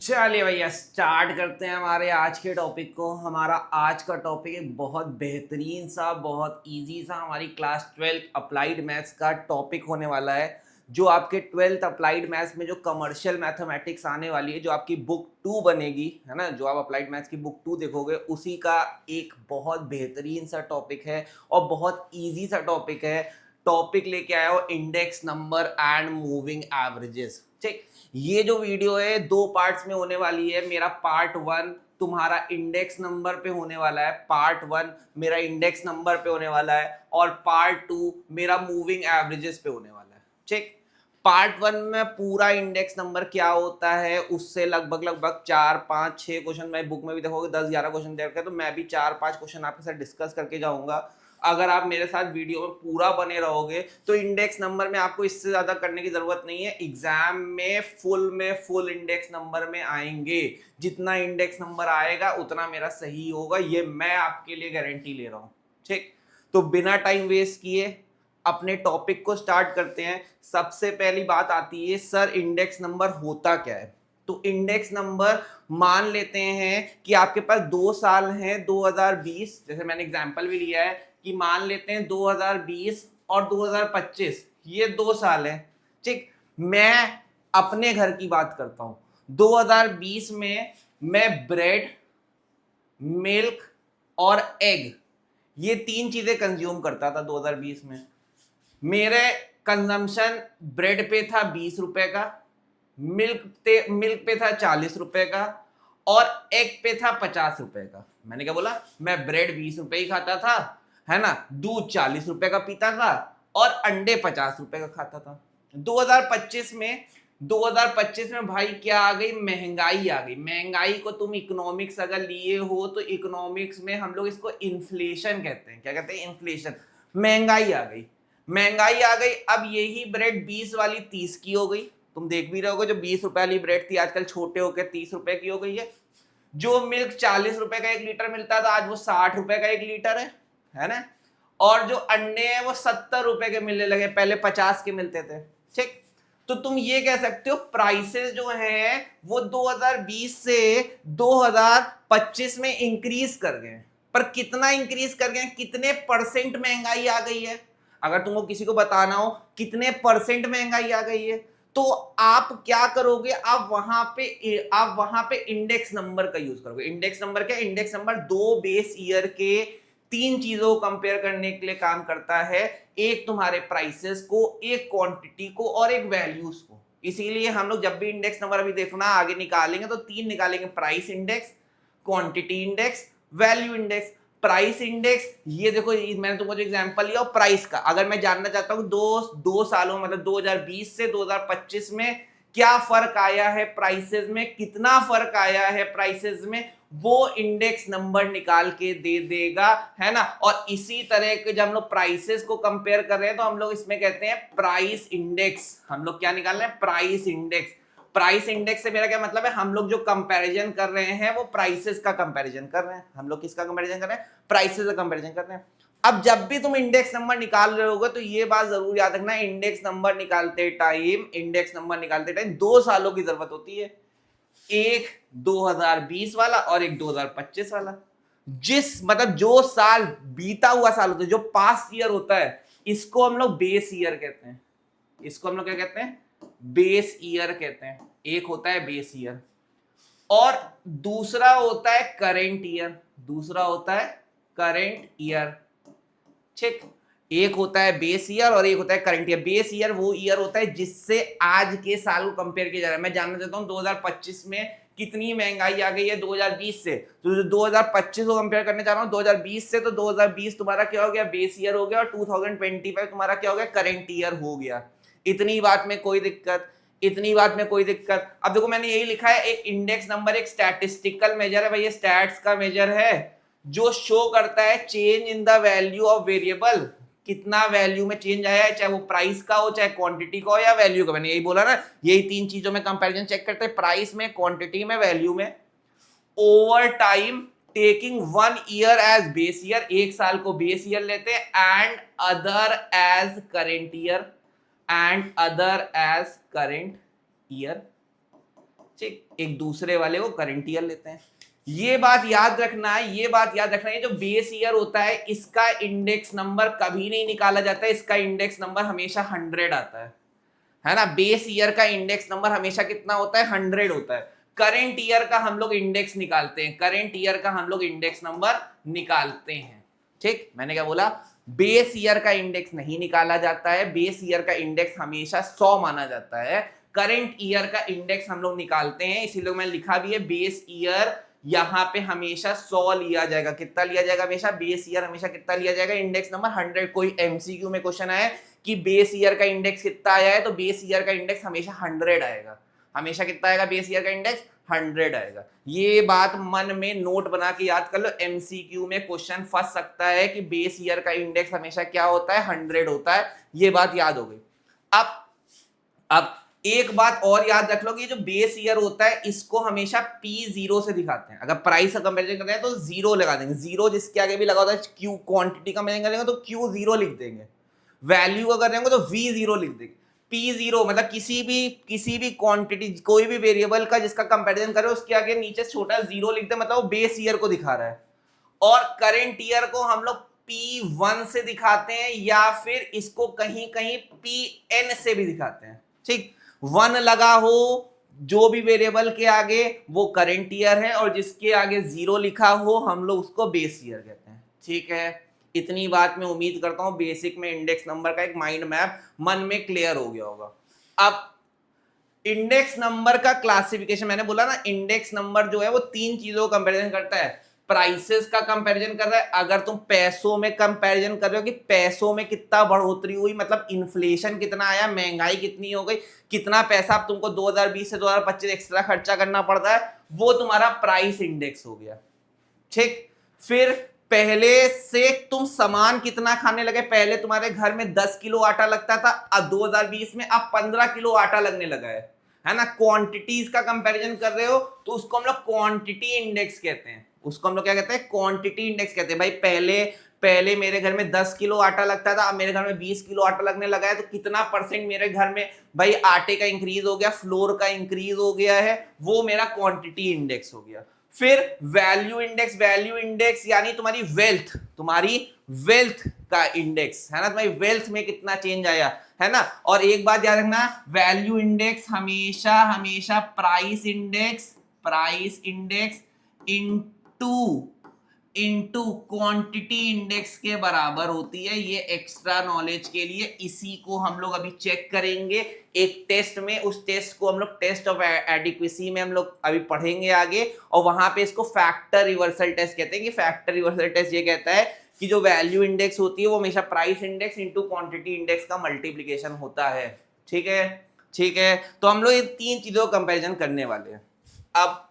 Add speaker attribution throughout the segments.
Speaker 1: चलिए भैया स्टार्ट करते हैं हमारे आज के टॉपिक को। हमारा आज का टॉपिक एक बहुत बेहतरीन सा, बहुत इजी सा हमारी क्लास 12 अप्लाइड मैथ्स का टॉपिक होने वाला है। जो आपके 12th अप्लाइड मैथ्स में जो कमर्शियल मैथमेटिक्स आने वाली है, जो आपकी बुक 2 बनेगी, है ना, जो आप अप्लाइड मैथ्स की बुक 2 देखोगे, उसी का एक बहुत बेहतरीन सा टॉपिक है और बहुत ईजी सा टॉपिक है। टॉपिक लेके आया हो index number and moving averages. ठीक, ये जो वीडियो है 2 पार्ट्स में होने वाली है। मेरा पार्ट 1 तुम्हारा इंडेक्स नंबर पे होने वाला है, पार्ट 1 मेरा इंडेक्स नंबर पे होने वाला है, और पार्ट 2 मेरा मूविंग एवरेजेस पे होने वाला है। ठीक, पार्ट 1 में पूरा इंडेक्स नंबर क्या होता है उससे लगभग लगभग 4 5 6 क्वेश्चन, मैं बुक में भी देखोगे 10 11 क्वेश्चन दे रखे हैं, तो मैं भी 4 5 क्वेश्चन आपके साथ डिस्कस करके जाऊंगा। अगर आप मेरे साथ वीडियो में पूरा बने रहोगे तो इंडेक्स नंबर में आपको इससे ज्यादा करने की जरूरत नहीं है। एग्जाम में फुल इंडेक्स नंबर में आएंगे। जितना इंडेक्स नंबर आएगा उतना मेरा सही होगा, ये मैं आपके लिए गारंटी ले रहा हूं। ठीक, तो बिना टाइम वेस्ट किए अपने टॉपिक को स्टार्ट करते हैं। सबसे पहली बात आती है, सर इंडेक्स नंबर होता क्या है। तो इंडेक्स नंबर, मान लेते हैं कि आपके पास 2 साल हैं 2020, जैसे मैंने एग्जांपल भी लिया है कि मान लेते हैं 2020 और 2025, ये 2 साल है। ठीक, मैं अपने घर की बात करता हूं। 2020 में मैं ब्रेड, मिल्क और एग, ये 3 चीजें कंज्यूम करता था 2020 में। मेरे कंजम्पशन ब्रेड पे था 20 रुपए का, मिल्क पे था 40 रुपए का, और एग पे था 50 रुपए का। मैंने क्या बोला, मैं ब्रेड 20 रुपए ही खाता था, है ना, दूध 40 रुपए का पीता था, और अंडे 50 रुपए का खाता था। 2025 में 2025 में भाई क्या आ गई, महंगाई आ गई। महंगाई को तुम इकोनॉमिक्स अगर लिए हो तो इकोनॉमिक्स में हम लोग इसको इन्फ्लेशन कहते हैं। क्या कहते हैं, इन्फ्लेशन। महंगाई आ गई, महंगाई आ गई। अब यही ब्रेड 20 वाली 30 की हो गई। तुम देख भी रहोगे, जो 20 रुपए वाली ब्रेड थी आजकल छोटे होकर 30 रुपए की हो गई है। जो मिल्क 40 रुपए का 1 लीटर मिलता था, आज वो 60 रुपए का 1 लीटर है ना। और जो अंडे हैं वो 70 रुपए के मिलने लगे, पहले 50 के मिलते थे। ठीक, तो तुम ये कह सकते हो प्राइसेस जो हैं वो 2020 से 2025 में इंक्रीज कर गए। पर कितना इंक्रीज कर गए, कितने परसेंट महंगाई आ गई है। अगर तुमको किसी को बताना हो कितने परसेंट महंगाई आ गई है, तो आप क्या करोगे, आप वहां पे इंडेक्स नंबर का यूज करोगे। इंडेक्स नंबर क्या, इंडेक्स नंबर 2 बेस ईयर के 3 चीजों को कंपेयर करने के लिए काम करता है। एक तुम्हारे प्राइसेस को, एक क्वांटिटी को, और एक वैल्यूज को। इसीलिए हम लोग जब भी इंडेक्स नंबर अभी देखना आगे निकालेंगे तो 3 निकालेंगे, price index, quantity index, value index. Price index, ये देखो, मैंने तुमको जो एग्जांपल लिया प्राइस का, अगर मैं जानना चाहता हूं दो सालों मतलब 2020 से 2025 में क्या फर्क आया है प्राइसेस में, कितना फर्क आया है प्राइसेस में, वो इंडेक्स नंबर निकाल के दे देगा, है ना। और इसी तरह के जब हम लोग प्राइसेस को कंपेयर कर रहे हैं तो हम लोग इसमें कहते हैं प्राइस इंडेक्स। हम लोग क्या निकाल रहे हैं, प्राइस इंडेक्स। प्राइस इंडेक्स से मेरा क्या मतलब है, हम लोग जो कंपैरिजन कर रहे हैं वो प्राइसेस का कंपैरिजन कर रहे हैं। हम लोग किसका कंपैरिजन कर रहे हैं, प्राइसेस का कंपैरिजन कर रहे हैं। अब जब भी तुम इंडेक्स नंबर निकाल रहे होगे तो ये बात जरूर याद रखना, इंडेक्स नंबर निकालते टाइम 2 सालों की जरूरत होती है। एक 2020 वाला और एक 2025 वाला। जिस मतलब जो साल बीता हुआ साल होता है, जो पास्ट ईयर होता है, इसको हम लोग बेस ईयर कहते हैं। इसको हम लोग क्या कहते हैं, बेस ईयर कहते हैं। एक होता है बेस ईयर और दूसरा होता है करेंट ईयर। दूसरा होता है करेंट ईयर। ठीक, एक होता है बेस ईयर और एक होता है करंट ईयर। बेस ईयर वो ईयर होता है जिससे आज के साल को कंपेयर किया जा रहा है। मैं जानना चाहता हूं 2025 में कितनी महंगाई आ गई है 2020 से, तो 2025 को कंपेयर करने जा रहा हूं 2020 से, तो 2020 तुम्हारा क्या हो गया, बेस ईयर हो गया, और 2025 तुम्हारा क्या हो गया, करंट ईयर हो गया। इतनी बात में कोई दिक्कत, इतनी बात में कोई दिक्कत। अब देखो मैंने यही लिखा है, एक इंडेक्स नंबर एक स्टैटिस्टिकल मेजर है भाई, ये स्टैट्स का मेजर है जो शो करता है change in the value of variable. कितना वैल्यू में चेंज आया है, चाहे वो प्राइस का हो, चाहे क्वांटिटी का हो, या वैल्यू का। मैंने यही बोला ना, यही 3 चीजों में कंपैरिजन चेक करते हैं, प्राइस में, क्वांटिटी में, वैल्यू में। Over time taking 1 year as base year, 1 साल को बेस ईयर लेते हैं, and other as current year, and other as current year. ठीक, एक दूसरे वाले को करंट ईयर लेते हैं। ये बात याद रखना है, ये बात याद रखना है, जो बेस ईयर होता है इसका इंडेक्स नंबर कभी नहीं निकाला जाता है, इसका इंडेक्स नंबर हमेशा 100 आता है ना। बेस ईयर का इंडेक्स नंबर हमेशा कितना होता है, 100 होता है। करंट ईयर का हम लोग इंडेक्स निकालते हैं, करंट ईयर का हम लोग इंडेक्स नंबर निकालते हैं। ठीक, मैंने क्या बोला, बेस ईयर का इंडेक्स नहीं निकाला जाता है, बेस ईयर का इंडेक्स हमेशा 100 माना जाता है। करंट ईयर का इंडेक्स हम लोग निकालते हैं, इसीलिए मैंने लिखा भी है बेस ईयर यहां पे हमेशा 100 लिया जाएगा। कितना लिया जाएगा हमेशा, बेस ईयर हमेशा कितना लिया जाएगा, इंडेक्स नंबर 100। कोई एमसीक्यू में क्वेश्चन आया कि बेस ईयर का इंडेक्स कितना आया है, तो बेस ईयर का इंडेक्स हमेशा 100 आएगा। हमेशा कितना आएगा बेस ईयर का इंडेक्स, 100 आएगा। ये बात मन में नोट बना के याद कर लो, एमसीक्यू में क्वेश्चन फंस सकता है कि बेस ईयर का इंडेक्स हमेशा क्या होता है, 100 होता है। ये बात याद हो गई। अब एक बात और याद रख लो कि जो बेस ईयर होता है इसको हमेशा P0 से दिखाते हैं। अगर प्राइस का कंपैरिजन कर रहे हैं तो जीरो लगा देंगे, जीरो जिसके आगे भी लगा होता है, क्यू क्वांटिटी का मेजर करेंगे तो Q0 लिख देंगे, वैल्यू अगर रहेंगे तो V0 लिख देंगे। P0 मतलब किसी भी क्वांटिटी, कोई भी वेरिएबल का जिसका कंपैरिजन करे उसके आगे नीचे छोटा जीरो लिख दे, मतलब वो बेस ईयर को दिखा रहा है। और करंट ईयर को हम लोग P1 से दिखाते हैं या फिर इसको कहीं कहीं Pn से भी दिखाते हैं। ठीक, 1 लगा हो जो भी वेरिएबल के आगे वो करंट ईयर है, और जिसके आगे 0 लिखा हो हम लोग उसको बेस ईयर कहते हैं। ठीक है, इतनी बात मैं उम्मीद करता हूं बेसिक में इंडेक्स नंबर का एक माइंड मैप मन में क्लियर हो गया होगा। अब इंडेक्स नंबर का क्लासिफिकेशन, मैंने बोला ना इंडेक्स नंबर जो है वो 3 चीजों का कंपैरिजन करता है। प्राइसेस का कंपैरिजन कर रहा है, अगर तुम पैसों में कंपैरिजन कर रहे हो कि पैसों में कितना बढ़ोतरी हुई, मतलब इन्फ्लेशन कितना आया, महंगाई कितनी हो गई, कितना पैसा अब तुमको 2020 से 2025 एक्स्ट्रा खर्चा करना पड़ता है, वो तुम्हारा प्राइस इंडेक्स हो गया। ठीक, फिर पहले से तुम सामान कितना खाने लगे, पहले तुम्हारे घर में 10 किलो आटा लगता था, अब 2020 में अब 15 किलो आटा लगने लगा है ना। क्वांटिटीज का कंपैरिजन कर रहे हो तो उसको हम लोग क्वांटिटी इंडेक्स कहते हैं, उसको हम लोग क्या कहते हैं, क्वांटिटी इंडेक्स कहते हैं। भाई पहले मेरे घर में 10 किलो आटा लगता था, अब मेरे घर में 20 किलो आटा लगने लगा है, तो कितना परसेंट मेरे घर में भाई आटे का इंक्रीज हो गया, फ्लोर का इंक्रीज हो गया है, वो मेरा क्वांटिटी इंडेक्स हो गया। फिर वैल्यू इंडेक्स यानी तुम्हारी वेल्थ का इंडेक्स है ना, तुम्हारी वेल्थ में कितना चेंज आया है ना। और एक बात याद रखना, वैल्यू इंडेक्स हमेशा price index into quantity index के बराबर होती है। ये एक्स्ट्रा नॉलेज के लिए, इसी को हम लोग अभी चेक करेंगे एक टेस्ट में। उस टेस्ट को हम लोग टेस्ट ऑफ एडिक्वेसी में हम लोग अभी पढ़ेंगे आगे, और वहां पे इसको फैक्टर रिवर्सल टेस्ट कहते हैं। कि फैक्टर रिवर्सल टेस्ट ये कहता है कि जो वैल्यू इंडेक्स होती है वो हमेशा price index into quantity index का मल्टीप्लिकेशन होता है। ठीक है, तो हम लोग ये 3 चीजों का कंपैरिजन करने वाले हैं। अब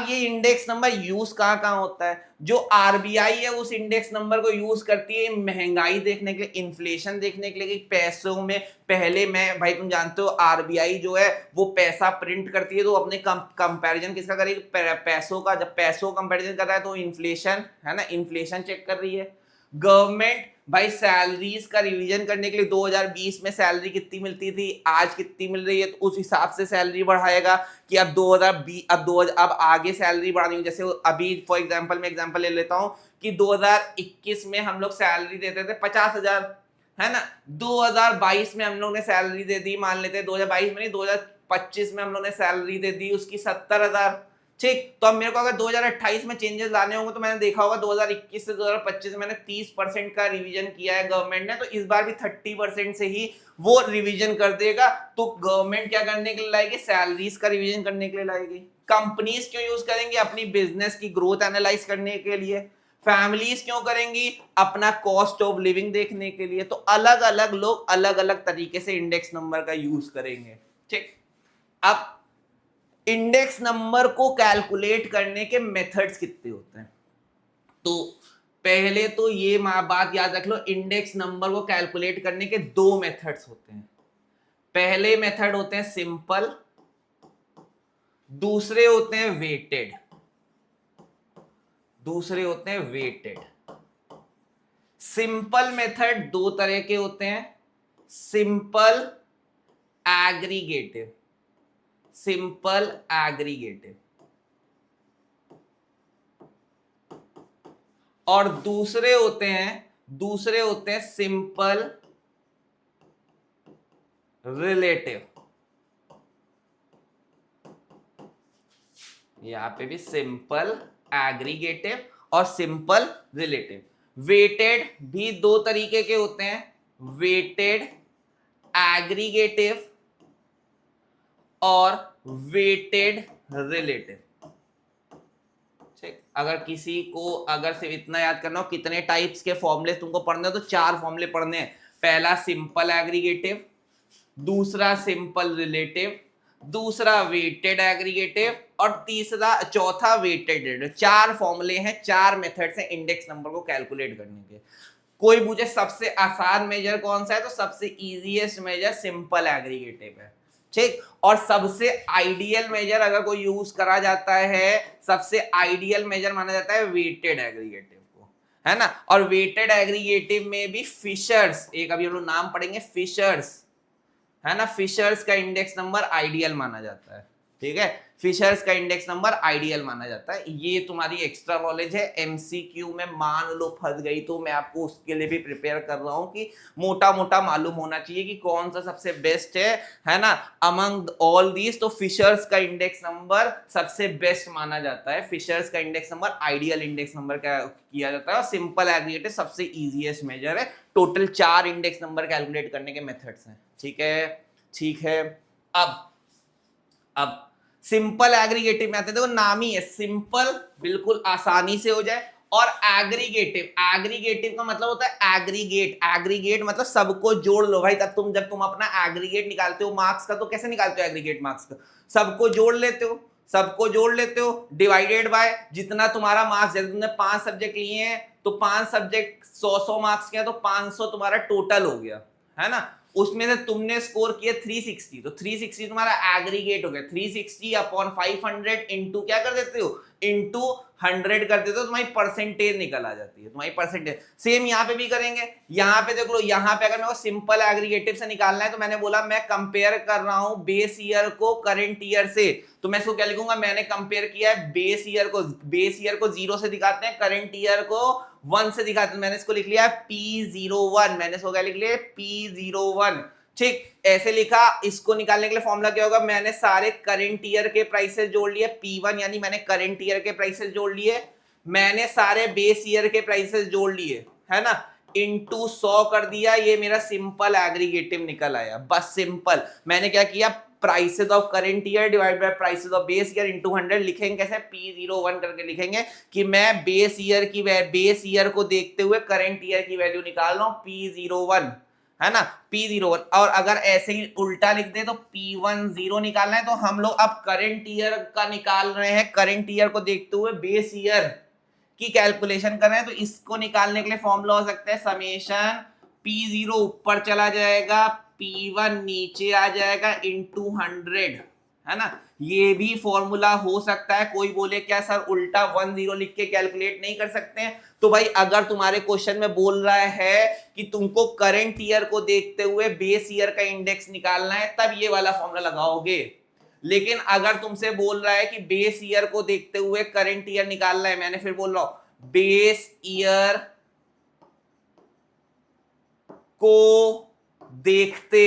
Speaker 1: ये इंडेक्स नंबर यूज कहां होता है, जो आरबीआई है उस इंडेक्स नंबर को यूज करती है महंगाई देखने के लिए, इन्फ्लेशन देखने के लिए, कि पैसों में पहले मैं, भाई तुम जानते हो आरबीआई जो है वो पैसा प्रिंट करती है, तो अपने कंपैरिजन किसका करेगी, पैसों का। जब पैसों कंपैरिजन कर रहा है तो इन्फ्लेशन है ना, इन्फ्लेशन चेक कर रही है। गवर्नमेंट भाई सैलरीज का रिवीजन करने के लिए 2020 में सैलरी कितनी मिलती थी, आज कितनी मिल रही है, तो उस हिसाब से सैलरी बढ़ाएगा कि अब 2020 अब आगे सैलरी बढ़ानी है। जैसे अभी फॉर एग्जांपल मैं एग्जांपल ले लेता हूं कि 2021 में हम लोग सैलरी देते थे 50,000 है ना, 2022 में हम लोग ने सैलरी दे दी, मान लेते हैं 2022 में नहीं 2025 में हम लोग ने सैलरी दे दी उसकी 70,000। ठीक, तो अब मेरे को अगर 2028 में चेंजेस लाने होंगे तो मैंने देखा होगा 2021 से 2025 में मैंने 30% का रिवीजन किया है गवर्नमेंट ने, तो इस बार भी 30% से ही वो रिवीजन कर देगा। तो गवर्नमेंट क्या करने के लिए लाएगी, सैलरीज का रिवीजन करने के लिए लाएगी। कंपनीज क्यों यूज करेंगे, अपनी बिजनेस की ग्रोथ एनालाइज करने के लिए। फैमिलीज क्यों करेंगी, अपना कॉस्ट ऑफ लिविंग देखने के लिए। तो अलग अलग लोग अलग अलग तरीके से इंडेक्स नंबर का यूज करेंगे। ठीक, अब इंडेक्स नंबर को कैलकुलेट करने के मेथड्स कितने होते हैं, तो पहले तो ये बात याद रख लो, इंडेक्स नंबर को कैलकुलेट करने के 2 मेथड्स होते हैं। पहले मेथड होते हैं सिंपल, दूसरे होते हैं वेटेड। सिंपल मेथड 2 तरह के होते हैं, सिंपल एग्रीगेटिव। सिंपल एग्रीगेटिव, और दूसरे होते हैं सिंपल रिलेटिव। यहां पे भी सिंपल एग्रीगेटिव और सिंपल रिलेटिव। वेटेड भी दो तरीके के होते हैं, वेटेड एग्रीगेटिव और वेटेड रिलेटिव। ठीक, अगर किसी को अगर सिर्फ इतना याद करना हो कितने टाइप्स के फॉर्मूले तुमको पढ़ने हो, तो 4 फॉर्मूले पढ़ने हैं। पहला सिंपल एग्रीगेटिव, दूसरा सिंपल रिलेटिव, दूसरा वेटेड एग्रीगेटिव और चौथा वेटेड रिलेटिव। 4 फॉर्मूले हैं, 4 मेथड्स हैं इंडेक्स नंबर को कैलकुलेट करने के। कोई पूछे सबसे आसान मेजर कौन सा है, तो सबसे इजीएस्ट मेजर सिंपल एग्रीगेटिव है। ठीक, और सबसे आइडियल मेजर अगर कोई यूज करा जाता है, सबसे आइडियल मेजर माना जाता है वेटेड एग्रीगेटिव को, है ना। और वेटेड एग्रीगेटिव में भी फिशर्स, एक अभी हम लोग नाम पढ़ेंगे फिशर्स, है ना। फिशर्स का इंडेक्स नंबर आइडियल माना जाता है। ठीक है, फिशर्स का इंडेक्स नंबर आइडियल माना जाता है। ये तुम्हारी एक्स्ट्रा नॉलेज है, एमसीक्यू में मान लो फंस गई तो मैं आपको उसके लिए भी प्रिपेयर कर रहा हूं कि मोटा मोटा मालूम होना चाहिए कि कौन सा सबसे बेस्ट है ना, अमंग ऑल दीज। तो फिशर्स का इंडेक्स नंबर सबसे बेस्ट माना जाता है। फिशर्स का index number ideal index number किया जाता है, और सिंपल एग्रीगेटिव सबसे इजीएस्ट मेजर है। टोटल 4 इंडेक्स नंबर कैलकुलेट करने के मेथड्स हैं। ठीक है, ठीक है। अब सिंपल एग्रीगेटिव में आते हैं। देखो नाम ही है सिंपल, बिल्कुल आसानी से हो जाए, और एग्रीगेटिव का मतलब होता है एग्रीगेट मतलब सबको जोड़ लो भाई। तब जब तुम अपना एग्रीगेट निकालते हो मार्क्स का, तो कैसे निकालते हो एग्रीगेट मार्क्स का, सबको जोड़ लेते हो डिवाइडेड बाय जितना तुम्हारा मार्क्स। जैसे तुमने 5 सब्जेक्ट लिए हैं तो 5 सब्जेक्ट 100 मार्क्स के हैं, तो 500 तुम्हारा टोटल हो गया, है ना। उसमें से तुमने स्कोर किया 360, तो 360 तुम्हारा एग्रीगेट हो गया। 360 अपॉन 500 इंटू क्या कर देते हो, इंटू 100 कर देते हो, तुम्हारी परसेंटेज निकल आ जाती है, तुम्हारी परसेंटेज। सेम यहाँ पे भी करेंगे। यहाँ पे देख लो, यहाँ पे अगर मेरे को सिंपल एग्रीगेटिव से निकालना है, तो मैंने बोला मैं कंपेयर कर रहा हूं बेस ईयर को करंट ईयर से, तो मैं इसको क्या लिखूंगा, मैंने कंपेयर किया है बेस ईयर को 0 से दिखाते हैं, करंट ईयर को 1 से दिखाते हैं। मैंने इसको लिख लिया P01, मैंने इसको क्या लिख लिया P01। ठीक, ऐसे लिखा। इसको निकालने के लिए फॉर्मूला क्या होगा, मैंने सारे करंट ईयर के प्राइसेस जोड़ लिए, P1 यानी मैंने करंट ईयर के प्राइसेस जोड़ लिए, मैंने सारे बेस ईयर के प्राइसेस जोड़ लिए, है ना, इंटू 100 कर दिया। ये मेरा सिंपल एग्रीगेटिव निकल आया। बस सिंपल, मैंने क्या किया, prices of current year divide by prices of base year into 100 लिखेंगे कैसे, P01 करके लिखेंगे कि मैं बेस ईयर को देखते हुए करंट ईयर की वैल्यू निकाल रहा हूं P01, है ना, P01। और अगर ऐसे ही उल्टा लिख दे तो P10 निकालना है, तो हम लोग अब करंट ईयर का निकाल रहे हैं, करंट ईयर को देखते हुए बेस ईयर की कैलकुलेशन कर रहे हैं। तो इसको निकालने के लिए फॉर्मूला हो सकता है समेशन P0 ऊपर चला जाएगा, P1 नीचे आ जाएगा इंटू 100, है ना। ये भी फॉर्मूला हो सकता है। कोई बोले क्या सर उल्टा 10 लिख के कैलकुलेट नहीं कर सकते हैं, तो भाई अगर तुम्हारे क्वेश्चन में बोल रहा है कि तुमको करंट ईयर को देखते हुए बेस ईयर का इंडेक्स निकालना है, तब ये वाला फॉर्मूला लगाओगे। लेकिन अगर तुमसे बोल रहा है कि बेस ईयर को देखते हुए करंट ईयर निकालना है, मैंने फिर बोल रहा हूं बेस ईयर को देखते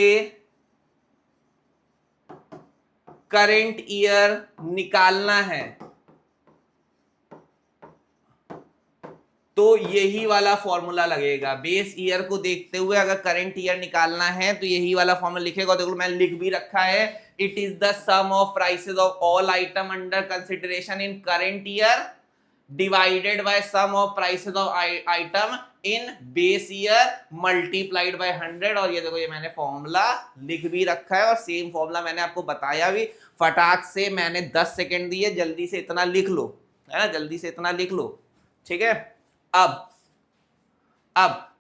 Speaker 1: करंट ईयर निकालना है, तो यही वाला फॉर्मूला लगेगा। बेस ईयर को देखते हुए अगर करंट ईयर निकालना है तो यही वाला फॉर्मूला लिखेगा। देखो मैंने लिख भी रखा है, it is the sum of prices of all item under consideration in current year divided by sum of prices of item in base year multiplied by 100। और ये देखो ये मैंने फॉर्मूला लिख भी रखा है, और सेम फॉर्मूला मैंने आपको बताया भी। फटाक से मैंने 10 सेकंड दिए, जल्दी से इतना लिख लो, है ना, जल्दी से इतना लिख लो। ठीक है, अब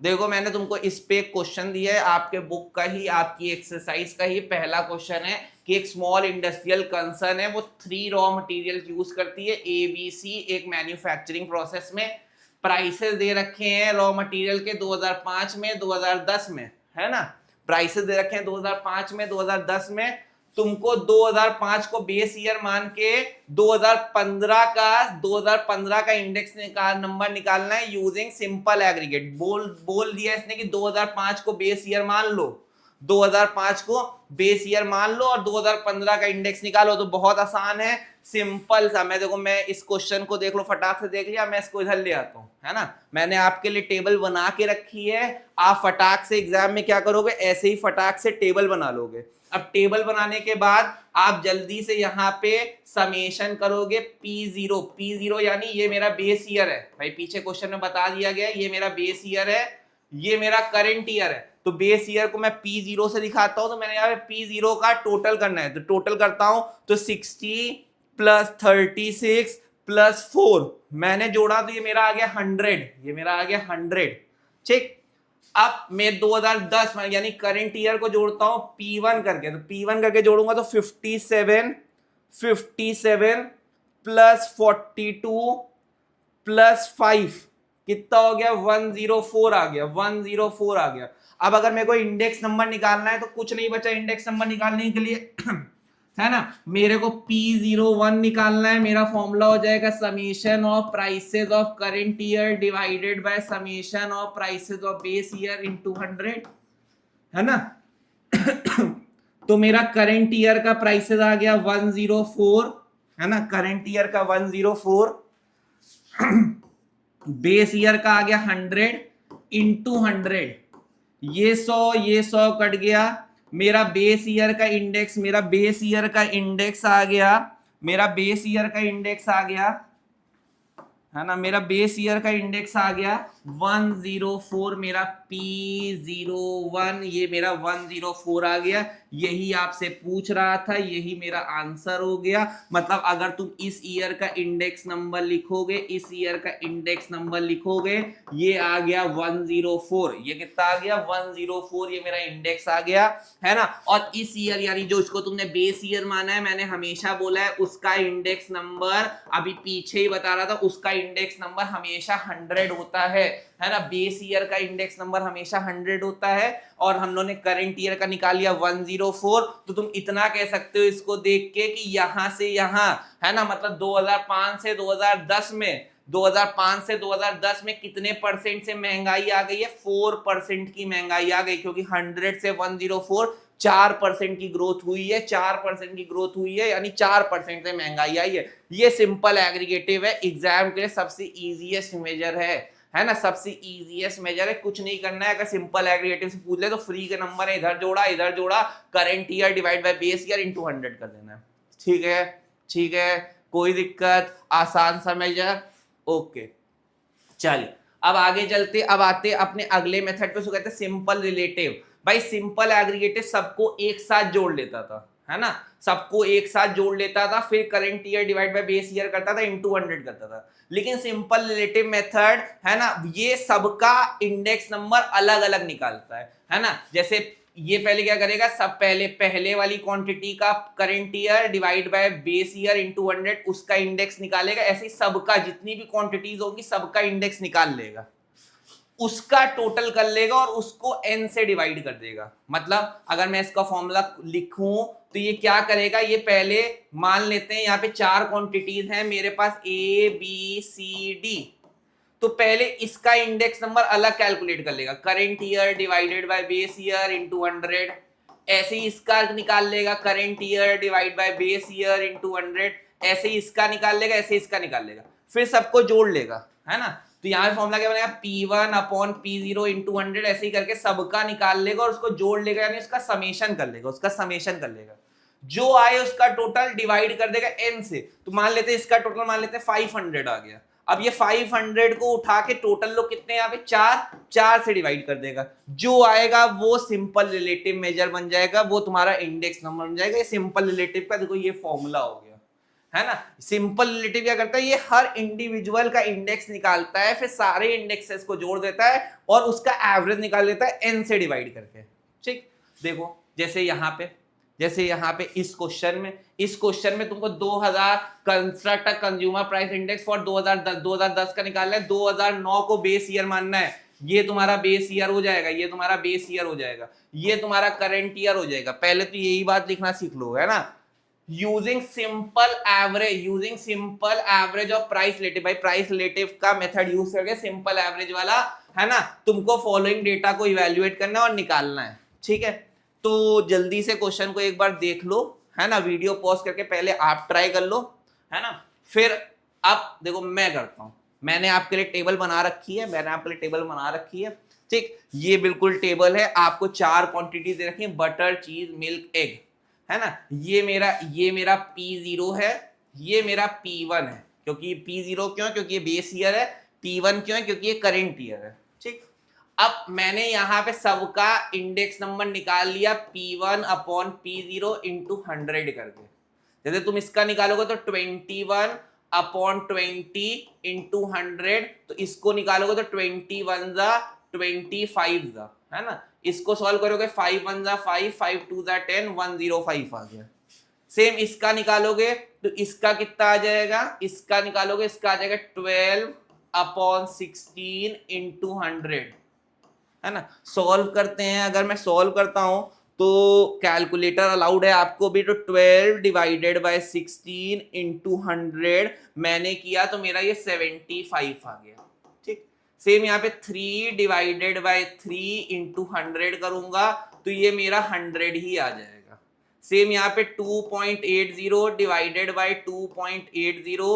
Speaker 1: देखो मैंने तुमको इस पे क्वेश्चन दिया है, आपके बुक का ही, आपकी एक्सरसाइज का ही पहला क्वेश्चन है कि एक स्मॉल इंडस्ट्रियल कंसर्न है, वो 3 रॉ मटेरियल यूज करती है ABC एक मैन्युफैक्चरिंग प्रोसेस में। प्राइसेस दे रखे हैं रॉ मटेरियल के 2005 में 2010 में, है ना, प्राइसेस दे रखे हैं 2005 में 2010 में। तुमको 2005 को बेस ईयर मान के 2015 का इंडेक्स नंबर निकालना है यूजिंग सिंपल एग्रीगेट। बोल दिया इसने कि 2005 को बेस ईयर मान लो, 2005 को बेस ईयर मान लो और 2015 का इंडेक्स निकालो। तो बहुत आसान है, सिंपल सा। मैं इस क्वेश्चन को देख लो, फटाक से देख लिया, मैं इसको इधर ले आता हूं, है ना। मैंने आपके लिए टेबल बना के रखी है, आप फटाक से एग्जाम में क्या करोगे, ऐसे ही फटाक से टेबल बना लोगे। अब टेबल बनाने के बाद आप जल्दी से यहाँ पे समेशन करोगे P0 यानी ये मेरा बेस ईयर है भाई, पीछे क्वेश्चन में बता दिया गया ये मेरा बेस ईयर है, ये मेरा करंट ईयर है। तो बेस ईयर को मैं P0 से दिखाता हूं, तो मैंने यहाँ पे P0 का टोटल करना है, तो टोटल करता हूं तो 60 प्लस 36 प्लस 4 मैंने जोड़ा तो ये मेरा आ गया 100, ये मेरा आ गया 100। ठीक, अब मैं 2010 यानी करंट ईयर को जोड़ता हूं P1 करके, तो P1 करके जोड़ूंगा तो 57 प्लस 42 प्लस 5 कितना हो गया, 104 आ गया, 104 आ गया। अब अगर मेरे को इंडेक्स नंबर निकालना है तो कुछ नहीं बचा इंडेक्स नंबर निकालने के लिए है ना, मेरे को P01 निकालना है। मेरा फॉर्मूला हो जाएगा summation of prices of current year divided bye summation of prices of base year into 100, है ना। तो मेरा करंट ईयर का प्राइसेस आ गया 104, है ना, करंट ईयर का 104, बेस ईयर का आ गया 100 इंटू 100, ये 100 कट गया। मेरा बेस ईयर का इंडेक्स आ गया, मेरा बेस ईयर का इंडेक्स आ गया, है ना, मेरा बेस ईयर का इंडेक्स आ गया 104, मेरा P01 ये मेरा 104 आ गया। यही आपसे पूछ रहा था, यही मेरा आंसर हो गया। मतलब अगर तुम इस ईयर का इंडेक्स नंबर लिखोगे, इस ईयर का इंडेक्स नंबर लिखोगे, ये आ गया 104, ये कितना आ गया 104, ये मेरा इंडेक्स आ गया, है ना। और इस ईयर यानी जो इसको तुमने बेस ईयर माना है, मैंने हमेशा बोला है उसका इंडेक्स नंबर, अभी पीछे ही बता रहा था, उसका इंडेक्स नंबर हमेशा 100 होता है ना। बेस ईयर का इंडेक्स नंबर हमेशा 100 होता है और हम लोगों ने करंट ईयर का निकाल लिया 104। तो तुम इतना कह सकते हो इसको देख के कि यहां से यहां, है ना, मतलब 2005 से 2010 में, 2005 से 2010 में कितने परसेंट से महंगाई आ गई है, 4% की महंगाई आ गई, क्योंकि 100 से 104 4% की ग्रोथ हुई है, 4% की ग्रोथ हुई है, यानी 4% से महंगाई आई है। ये सिंपल एग्रीगेटिव है, एग्जाम के लिए सबसे इजीएस्ट मेजर है ना, सबसे इजीएस्ट मेजर है। कुछ नहीं करना है, अगर सिंपल एग्रीगेटिव से पूछ ले तो फ्री के नंबर है, इधर जोड़ा, current year divide by base year into 100 कर देना है। ठीक है, कोई दिक्कत, आसान सा मेजर, ओके। चलिए अब आगे चलते, अब आते अपने अगले मेथड पे, उसको कहते हैं सिंपल रिलेटिव। भाई सिंपल एग्रीगेटिव सबको एक साथ जोड़ लेता था, है ना, सबको एक साथ जोड़ लेता था, फिर current year divide by base year करता था, इनटू 100 करता था। लेकिन सिंपल रिलेटिव मेथड, है ना, ये सबका इंडेक्स नंबर अलग अलग निकालता है ना। जैसे ये पहले क्या करेगा, सब पहले वाली क्वांटिटी का current year divide by base year into 100 उसका इंडेक्स निकालेगा। ऐसे ही सबका जितनी भी क्वांटिटीज होगी सबका इंडेक्स निकाल लेगा, उसका टोटल कर लेगा और उसको n से डिवाइड कर देगा। मतलब अगर मैं इसका फॉर्मूला लिखूं तो ये क्या करेगा, ये पहले मान लेते हैं यहाँ पे 4 क्वांटिटीज हैं मेरे पास A B C D, तो पहले इसका इंडेक्स नंबर अलग कैलकुलेट कर लेगा, current year divided by base year into 100। ऐसे ही इसका निकाल लेगा, current year divide by base year into 100। ऐसे ही इसका निकाल लेगा, ऐसे इसका निकाल लेगा, फिर सबको जोड़ लेगा, है ना। तो यहाँ पे फॉर्मूला क्या बनेगा, P1 अपॉन P0 इंटू 100, ऐसे ही करके सबका निकाल लेगा और उसको जोड़ लेगा, यानी उसका समेशन कर लेगा, जो आए उसका टोटल डिवाइड कर देगा n से। तो मान लेते हैं इसका टोटल मान लेते हैं 500 आ गया। अब ये 500 को उठा के टोटल लोग कितने यहाँ पे 4 से डिवाइड कर देगा, जो आएगा वो सिंपल रिलेटिव मेजर बन जाएगा, वो तुम्हारा इंडेक्स नंबर बन जाएगा। ये सिंपल रिलेटिव का देखो ये फॉर्मूला हो गया, है ना। सिंपल रिलेटिव क्या करता है, ये हर इंडिविजुअल का इंडेक्स निकालता है, फिर सारे इंडेक्सेस को जोड़ देता है और उसका एवरेज निकाल देता है n से डिवाइड करके। ठीक, देखो जैसे यहाँ पे इस क्वेश्चन में तुमको 2000 construct consumer price index for 2010 का निकालना है, 2009 को बेस ईयर मानना है। ये तुम्हारा बेस ईयर हो जाएगा, ये तुम्हारा बेस ईयर हो जाएगा, ये तुम्हारा करंट ईयर हो जाएगा। पहले तो यही बात लिखना सीख लो, है ना। Using simple average of price relative, भाई प्राइस रिलेटिव का मेथड यूज करके सिंपल एवरेज वाला, है ना, तुमको फॉलोइंग डेटा को इवेल्युएट करना और निकालना है, ठीक है। तो जल्दी से क्वेश्चन को एक बार देख लो, है ना, वीडियो पॉज करके पहले आप ट्राई कर लो, है ना, फिर अब देखो मैं करता हूं। मैंने आपके लिए टेबल बना रखी है, ठीक। ये बिल्कुल टेबल है, आपको 4 क्वांटिटी दे रखी है, बटर, चीज, मिल्क, एग, है ना। ये मेरा P0 है, ये मेरा P1 है। क्योंकि P0 क्यों, क्योंकि ये बेस ईयर है। P1 क्यों है, क्योंकि ये करंट ईयर है, ठीक। अब मैंने यहाँ पे सबका इंडेक्स नंबर निकाल लिया, P1 अपॉन P0 इंटू 100 करके। जैसे तुम इसका निकालोगे तो 21 अपॉन 20 इंटू 100, तो इसको निकालोगे तो 21 जा 25 जा, है ना। इसको सॉल्व करोगे 5 1 जा 5, 5 2 जा 10, 105 आ गया। सेम इसका निकालोगे तो इसका कितना आ जाएगा, इसका निकालोगे, इसका आ जाएगा 12 अपॉन 16 इंटू 100, है ना। सॉल्व करते हैं, अगर मैं सॉल्व करता हूं तो कैलकुलेटर अलाउड है आपको भी, तो 12 डिवाइडेड बाय 16 इंटू 100 मैंने किया तो मेरा ये 75 आ गया, ठीक। सेम यहाँ पे 3 डिवाइडेड बाय 3 इंटू 100 करूंगा तो ये मेरा 100 ही आ जाएगा। सेम यहाँ पे 2.80 डिवाइडेड बाय 2.80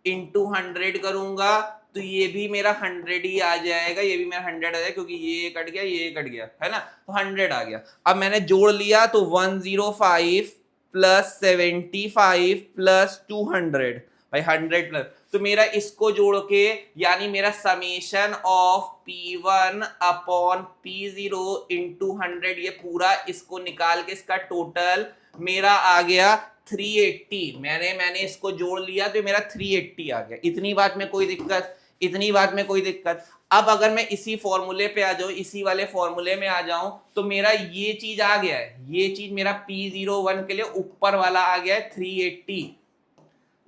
Speaker 1: इंटू 100 करूंगा तो ये भी मेरा 100 ही आ जाएगा, ये भी मेरा 100 आ जाएगा, क्योंकि ये कट गया, ये कट गया, है ना, तो 100 आ गया। अब मैंने जोड़ लिया तो 105 प्लस 75 प्लस 200, भाई 100 प्लस, तो मेरा इसको जोड़ के, यानी मेरा summation of P1 upon P0 into 100, ये पूरा इसको निकाल के इसका टोटल मेरा आ गया 380। मैंने इसको जोड़ लिया तो मेरा 380 आ गया। इतनी बात में कोई दिक्कत। अब अगर मैं इसी फॉर्मूले पे आ जाऊं, इसी वाले फॉर्मूले में आ जाऊं, तो मेरा ये चीज आ गया है, ये चीज मेरा P01 के लिए ऊपर वाला आ गया है 380,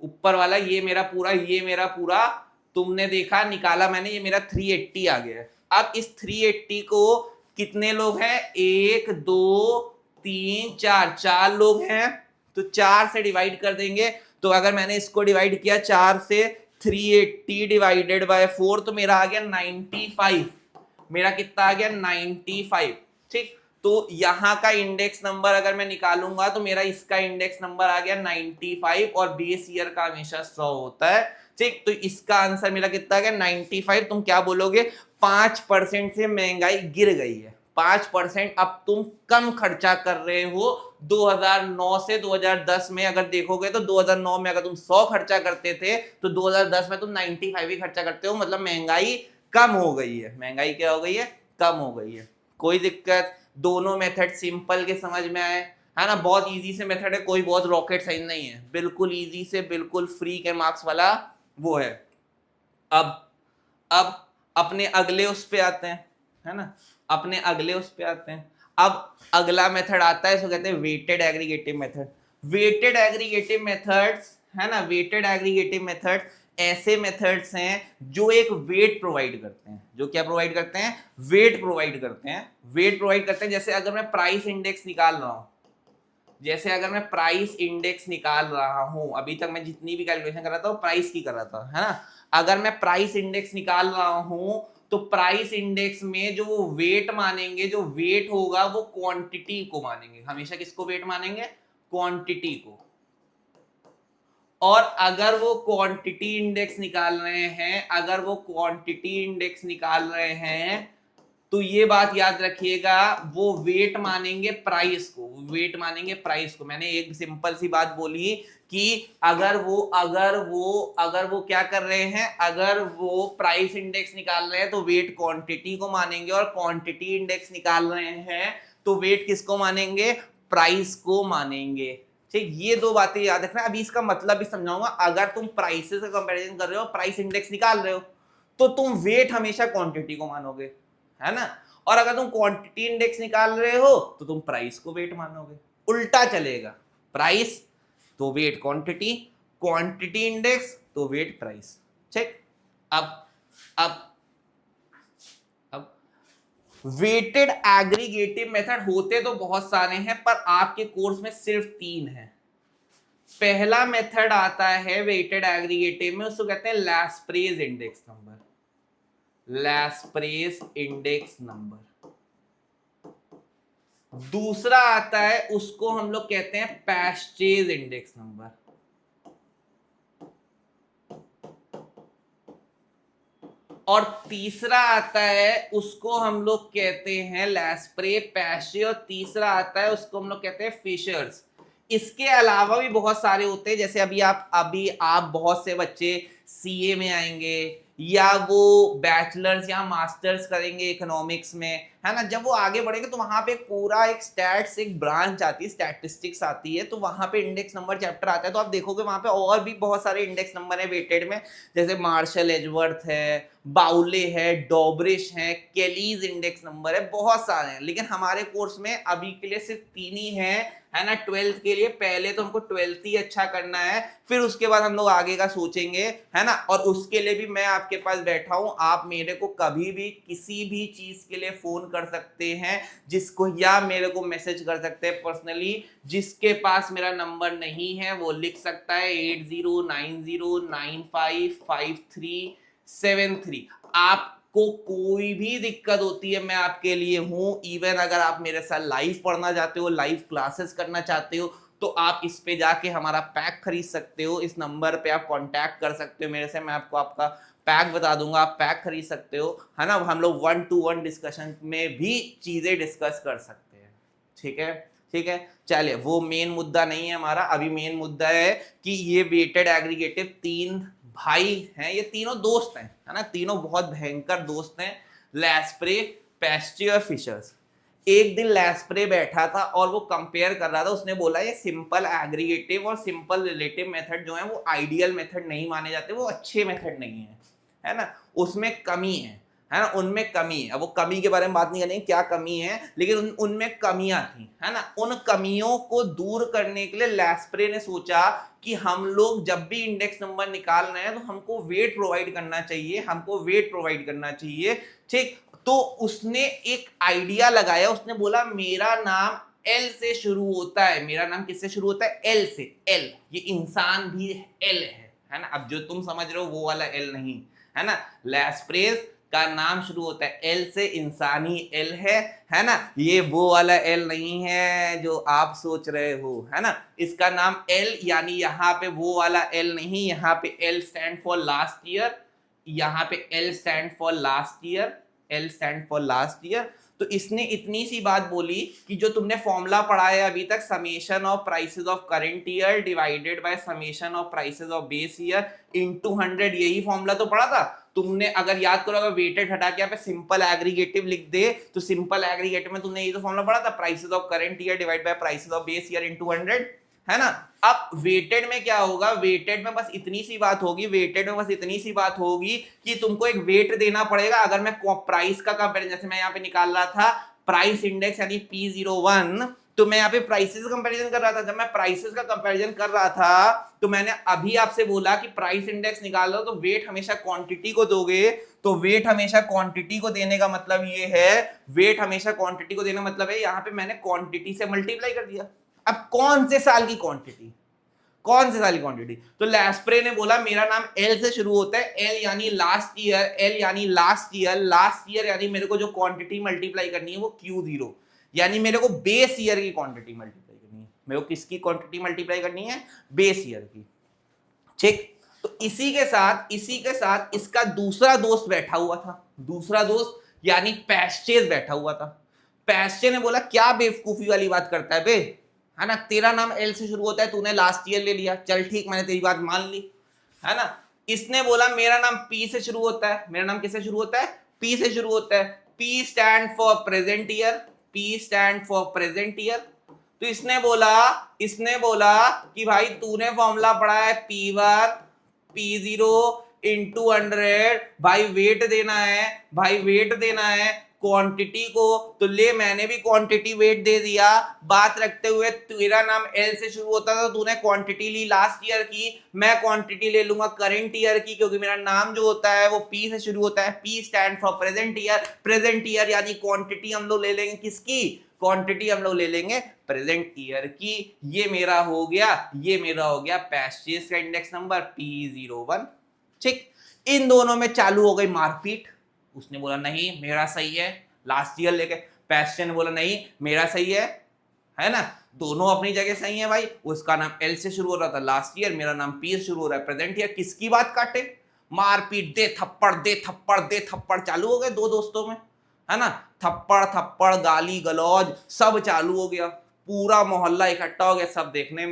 Speaker 1: ऊपर वाला ये मेरा पूरा तुमने देखा, निकाला मैंने, ये मेरा 380 आ गया है। अब इस 380 को कितने लोग हैं, 1 2 3 4 लोग हैं, तो 4 से डिवाइड कर देंगे। तो अगर मैंने इसको डिवाइड किया 4 से, 380 डिवाइडेड बाय 4, तो मेरा आ गया 95, मेरा कितना आ गया 95, ठीक। तो यहाँ का इंडेक्स नंबर अगर मैं निकालूंगा तो मेरा इसका इंडेक्स नंबर आ गया 95, और बेस ईयर का हमेशा 100 होता है, ठीक। तो इसका आंसर मेरा कितना आ गया 95। तुम क्या बोलोगे, 5% से महंगाई गिर गई है, 5% अब तुम कम खर्चा कर रहे हो। 2009 से 2010 में अगर देखोगे तो 2009 में अगर तुम 100 खर्चा करते थे तो 2010 में तुम 95 ही खर्चा करते हो, मतलब महंगाई कम हो गई है। महंगाई क्या हो गई है, कम हो गई है। कोई दिक्कत, दोनों मेथड सिंपल के समझ में आए, है ना। बहुत इजी से मेथड है, कोई बहुत रॉकेट साइंस नहीं है, बिल्कुल इजी से, बिल्कुल फ्री के मार्क्स वाला वो है। अब अपने अगले उस पे आते हैं, है ना, अपने अगले उस पे आते हैं। अब अगला मेथड आता है, इसको कहते हैं weighted aggregative method. Weighted aggregative methods, है ना, वेटेड एग्रीगेटिव मेथड ऐसे मेथड्स हैं जो एक वेट प्रोवाइड करते हैं। जो क्या प्रोवाइड करते हैं, वेट प्रोवाइड करते हैं। वेट प्रोवाइड करते हैं, जैसे अगर मैं प्राइस इंडेक्स निकाल रहा हूं, अभी तक मैं जितनी भी कैलकुलेशन कर रहा था वो प्राइस की कर रहा था, है ना। अगर मैं प्राइस इंडेक्स निकाल रहा हूं तो प्राइस इंडेक्स में जो वो वेट मानेंगे, जो वेट होगा वो क्वांटिटी को मानेंगे। हमेशा किसको वेट मानेंगे, क्वांटिटी को। और अगर वो क्वांटिटी इंडेक्स निकाल रहे हैं, तो ये बात याद रखिएगा, वो वेट मानेंगे प्राइस को। मैंने एक सिंपल सी बात बोली कि अगर वो क्या कर रहे हैं, अगर वो प्राइस इंडेक्स निकाल रहे हैं तो वेट क्वांटिटी को मानेंगे, और क्वांटिटी इंडेक्स निकाल रहे हैं तो वेट किसको मानेंगे, प्राइस को मानेंगे, ठीक। ये दो बातें याद रखना। अभी इसका मतलब भी समझाऊंगा। अगर तुम प्राइसेस का कंपैरिजन कर रहे हो, प्राइस इंडेक्स निकाल रहे हो, तो तुम वेट हमेशा क्वांटिटी को मानोगे, है ना। और अगर तुम क्वांटिटी इंडेक्स निकाल रहे हो तो तुम प्राइस को वेट मानोगे। उल्टा चलेगा, प्राइस तो वेट क्वांटिटी, क्वांटिटी इंडेक्स तो वेट प्राइस, ठीक। अब अब अब वेटेड एग्रीगेटिव मेथड होते तो बहुत सारे हैं, पर आपके कोर्स में सिर्फ 3 हैं। पहला मेथड आता है वेटेड एग्रीगेटिव में, उसको कहते हैं Laspeyres index number. Laspeyres index number. दूसरा आता है, उसको हम लोग कहते हैं पैस्चेज इंडेक्स नंबर। और तीसरा आता है, उसको हम लोग कहते हैं लैस्प्रे पैशे, और तीसरा आता है उसको हम लोग कहते हैं फिशर्स। इसके अलावा भी बहुत सारे होते हैं, जैसे अभी आप बहुत से बच्चे सीए में आएंगे, या वो बैचलर्स या मास्टर्स करेंगे इकोनॉमिक्स में, है ना। जब वो आगे बढ़ेंगे तो वहां पे पूरा एक स्टैट्स एक ब्रांच आती है, स्टैटिस्टिक्स आती है, तो वहां पे इंडेक्स नंबर चैप्टर आता है। तो आप देखोगे वहां पे और भी बहुत सारे इंडेक्स नंबर है वेटेड में, जैसे मार्शल एजवर्थ है, बाउले है, डॉबरिश है, केलीज इंडेक्स नंबर है, बहुत सारे हैं। लेकिन हमारे कोर्स में अभी के लिए सिर्फ 3 ही हैं, है ना। 12th के लिए पहले तो हमको 12th ही अच्छा करना है, फिर उसके बाद हम लोग आगे का सोचेंगे, है ना। और उसके लिए भी मैं आपके पास बैठा हूं, आप मेरे को कभी भी किसी भी चीज के लिए फोन कर सकते हैं, जिसको या मेरे को मैसेज कर सकते हैं पर्सनली। जिसके पास मेरा नंबर नहीं है वो लिख सकता है 8090955373। आपको कोई भी दिक्कत होती है मैं आपके लिए हूं। इवन अगर आप मेरे साथ लाइव पढ़ना चाहते हो, लाइव क्लासेस करना चाहते हो, तो आप इस पे जाके हमारा पैक खरीद सकते हो। इस नंबर पे आप कांटेक्ट कर सकते हो मेरे से, मैं आपको आपका पैक बता दूंगा, आप पैक खरीद सकते हो, है ना। हम लोग 1-to-1 डिस्कशन में भी चीजें डिस्कस कर सकते हैं। ठीक है, ठीक है। चलिए, वो मेन मुद्दा नहीं है हमारा। अभी मेन मुद्दा है कि ये वेटेड एग्रीगेटिव 3 भाई हैं, ये तीनों दोस्त हैं, है ना। तीनों बहुत भयंकर दोस्त हैं, लैस्प्रे, पैस्चे और फिशर्स। एक दिन लैस्प्रे बैठा था और वो कंपेयर कर रहा था। उसने बोला ये सिंपल एग्रीगेटिव और सिंपल रिलेटिव मेथड जो है वो आइडियल मेथड नहीं माने जाते, वो अच्छे मेथड नहीं है ना। उसमें कमी है ना, उनमें कमी है। अब वो कमी के बारे में बात नहीं करेंगे क्या कमी है, लेकिन उनमें कमियां थी, है ना। उन कमियों को दूर करने के लिए लैस्प्रे ने सोचा कि हम लोग जब भी इंडेक्स नंबर निकाल रहे हैं तो हमको वेट प्रोवाइड करना चाहिए, हमको वेट प्रोवाइड करना चाहिए। ठीक, तो उसने एक आइडिया लगाया। उसने बोला मेरा नाम एल से शुरू होता है। मेरा नाम किससे शुरू होता है? एल से। एल, ये इंसान भी एल है ना। अब जो तुम समझ रहे हो वो वाला एल नहीं, है ना। लैस्प्रेस का नाम शुरू होता है एल से, इंसानी एल है ना। ये वो वाला एल नहीं है जो आप सोच रहे हो, है ना। इसका नाम एल, यानी यहाँ पे वो वाला एल नहीं, यहाँ पे L stand for last year, यहाँ पे L stand for last year, L stand for last year. तो इसने इतनी सी बात बोली कि जो तुमने फॉर्मूला पढ़ा है अभी तक, summation of prices of current year divided by summation of prices of base year into 100, यही फॉर्मूला तो पढ़ा था तुमने। अगर याद करो, अगर वेटेड हटा के यहाँ पे सिंपल एग्रीगेटिव लिख दे तो सिंपल एग्रीगेटिव में तुमने ये तो फॉर्मूला पढ़ा था, prices of current year divide by prices of base year into 100, है ना। अब वेटेड में क्या होगा? वेटेड में बस इतनी सी बात होगी, वेटेड में बस इतनी सी बात होगी कि तुमको एक वेट देना पड़ेगा। अगर मैं प्राइस का कंपैरिजन, जैसे मैं यहाँ पे निकाल रहा था प्राइस इंडेक्स यानी P01, तो मैं यहाँ पे प्राइसेस कंपैरिजन कर रहा था। जब मैं प्राइसेस का कंपैरिजन कर रहा था तो मैंने अभी आपसे बोला कि प्राइस इंडेक्स निकाल लो तो वेट हमेशा क्वांटिटी को दोगे। तो वेट हमेशा क्वांटिटी को देने का मतलब ये है, वेट हमेशा क्वांटिटी को देने का मतलब है, यहाँ पे मैंने क्वांटिटी से मल्टीप्लाई कर दिया। अब कौन से साल की क्वांटिटी, कौन से साल की क्वांटिटी? तो लैस्प्रे ने बोला मेरा नाम एल से शुरू होता है, एल यानी लास्ट ईयर, एल यानी लास्ट ईयर, लास्ट ईयर यानी मेरे को जो क्वांटिटी मल्टीप्लाई करनी है वो Q0, यानी मेरे को बेस ईयर की क्वांटिटी मल्टीप्लाई करनी है। मेरे को किसकी क्वांटिटी मल्टीप्लाई करनी है? बेस ईयर की। ठीक, तो इसी के साथ इसका दूसरा दोस्त बैठा हुआ था, दूसरा दोस्त यानी पैस्चेज बैठा हुआ था। पैस्चे ने बोला क्या बेवकूफी वाली बात करता है बे, है ना। तेरा नाम एल से शुरू होता है, तूने लास्ट ईयर ले लिया, चल ठीक, मैंने तेरी बात मान ली, है ना। इसने बोला मेरा नाम पी से शुरू होता है। मेरा नाम किससे शुरू होता है? पी से शुरू होता है। P stand for present year, P stand for present year. तो इसने बोला कि भाई तूने फॉर्मूला पढ़ा है P1 P0 इंटू 100, भाई वेट देना है, भाई वेट देना है। क्वांटिटी को, तो ले मैंने भी क्वांटिटी वेट दे दिया। बात रखते हुए तेरा नाम एल से शुरू होता था, तो तूने क्वांटिटी ली लास्ट ईयर की, मैं क्वांटिटी ले लूंगा करंट ईयर की, क्योंकि मेरा नाम जो होता है वो पी से शुरू होता है। P stand for present year, present year यानी क्वांटिटी हम लोग ले लेंगे किसकी, क्वांटिटी हम लोग ले लेंगे प्रेजेंट ईयर की। ये मेरा हो गया, ये मेरा हो गया परचेज का इंडेक्स नंबर P01। ठीक, इन दोनों में चालू हो गई मारपीट। उसने बोला नहीं मेरा सही है, लास्ट ईयर लेके। पैशन ने बोला नहीं मेरा सही है ना, दोनों अपनी जगह सही है भाई। उसका नाम एल से शुरू हो रहा था लास्ट ईयर, मेरा नाम पी से शुरू हो रहा है प्रेजेंट ईयर। किसकी बात काटे, मारपीट, दे थप्पड़ दे थप्पड़ दे थप्पड़ चालू हो गए दो दोस्तों में, है ना। थप्पड़ थप्पड़ गाली गलौज सब चालू हो गया, पूरा मोहल्ला इकट्ठा हो गया, सब देखने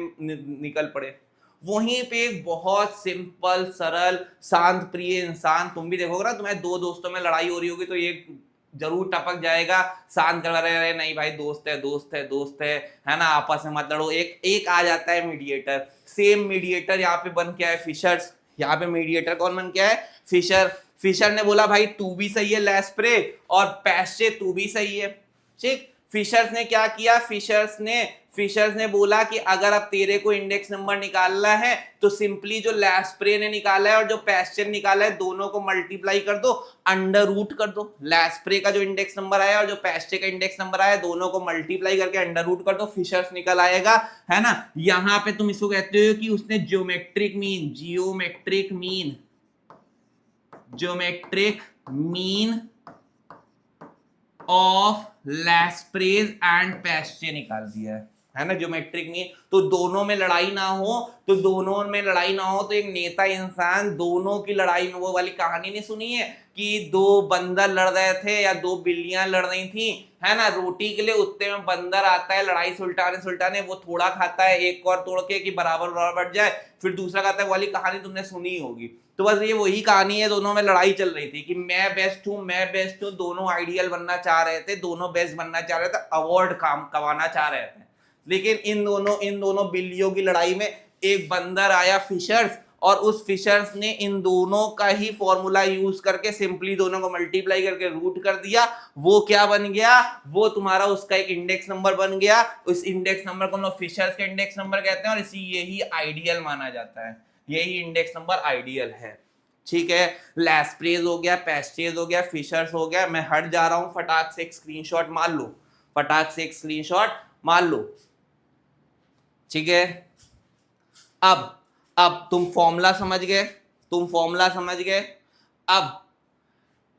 Speaker 1: निकल पड़े। वहीं पे एक बहुत सिंपल सरल शांत प्रिय इंसान, तुम भी देखोगे ना, तुम्हें दो दोस्तों में लड़ाई हो रही होगी तो एक जरूर टपक जाएगा, शांत करवा रहे, नहीं भाई दोस्त है दोस्त है दोस्त है ना, आपस में मत लड़ो। एक आ जाता है मीडिएटर। सेम मीडिएटर यहाँ पे बन क्या है, फिशर्स। यहाँ पे मीडिएटर कौन बन क्या है, फिशर। फिशर ने बोला भाई तू भी सही है लैस्प्रे, और पैसे तू भी सही है। ठीक, फिशर्स ने क्या किया, फिशर्स ने बोला कि अगर अब तेरे को इंडेक्स नंबर निकालना है तो सिंपली जो लैस्प्रे ने निकाला है और जो पैस्चर निकाला है दोनों को मल्टीप्लाई कर दो, अंडर रूट कर दो। लैस्प्रे का जो इंडेक्स नंबर आया और जो पैस्चर का इंडेक्स नंबर आया दोनों को मल्टीप्लाई करके अंडर रूट कर दो, फिशर्स निकल आएगा, है ना। यहां पे तुम इसको कहते हो कि उसने geometric mean of Laspeyres and Paasche निकाल दिया है ना, ज्योमेट्रिक मीन। तो दोनों में लड़ाई ना हो, तो एक नेता इंसान दोनों की लड़ाई में, वो वाली कहानी नहीं सुनी है कि दो बंदर लड़ रहे थे या दो बिल्लियां लड़ रही थी, है ना, रोटी के लिए। उत्ते में बंदर आता है लड़ाई सुलटाने, वो थोड़ा खाता है एक और तोड़ के कि बराबर बराबर बढ़ जाए, फिर दूसरा खाता है। वाली कहानी तुमने सुनी होगी। तो बस ये वही कहानी है, दोनों में लड़ाई चल रही थी कि मैं बेस्ट हूं, दोनों आइडियल बनना चाह रहे थे, दोनों बेस्ट बनना चाह रहे थे, अवार्ड काम कमाना चाह रहे थे। लेकिन इन दोनों बिल्लियों की लड़ाई में एक बंदर आया फिशर्स, और उस फिशर्स ने इन दोनों का ही फॉर्मूला यूज करके सिंपली दोनों को मल्टीप्लाई करके रूट कर दिया। वो क्या बन गया, वो तुम्हारा उसका एक इंडेक्स नंबर बन गया। उस इंडेक्स नंबर को हम लोग फिशर्स का इंडेक्स नंबर कहते हैं, और इसी यही आइडियल माना जाता है, यही इंडेक्स नंबर आइडियल है। ठीक है, लैस्प्रेज हो गया, पैस्चेज हो गया, फिशर्स हो गया। मैं हट जा रहा हूं, फटाक से एक स्क्रीनशॉट मार लो, ठीक है। अब तुम फॉर्मूला समझ गए। अब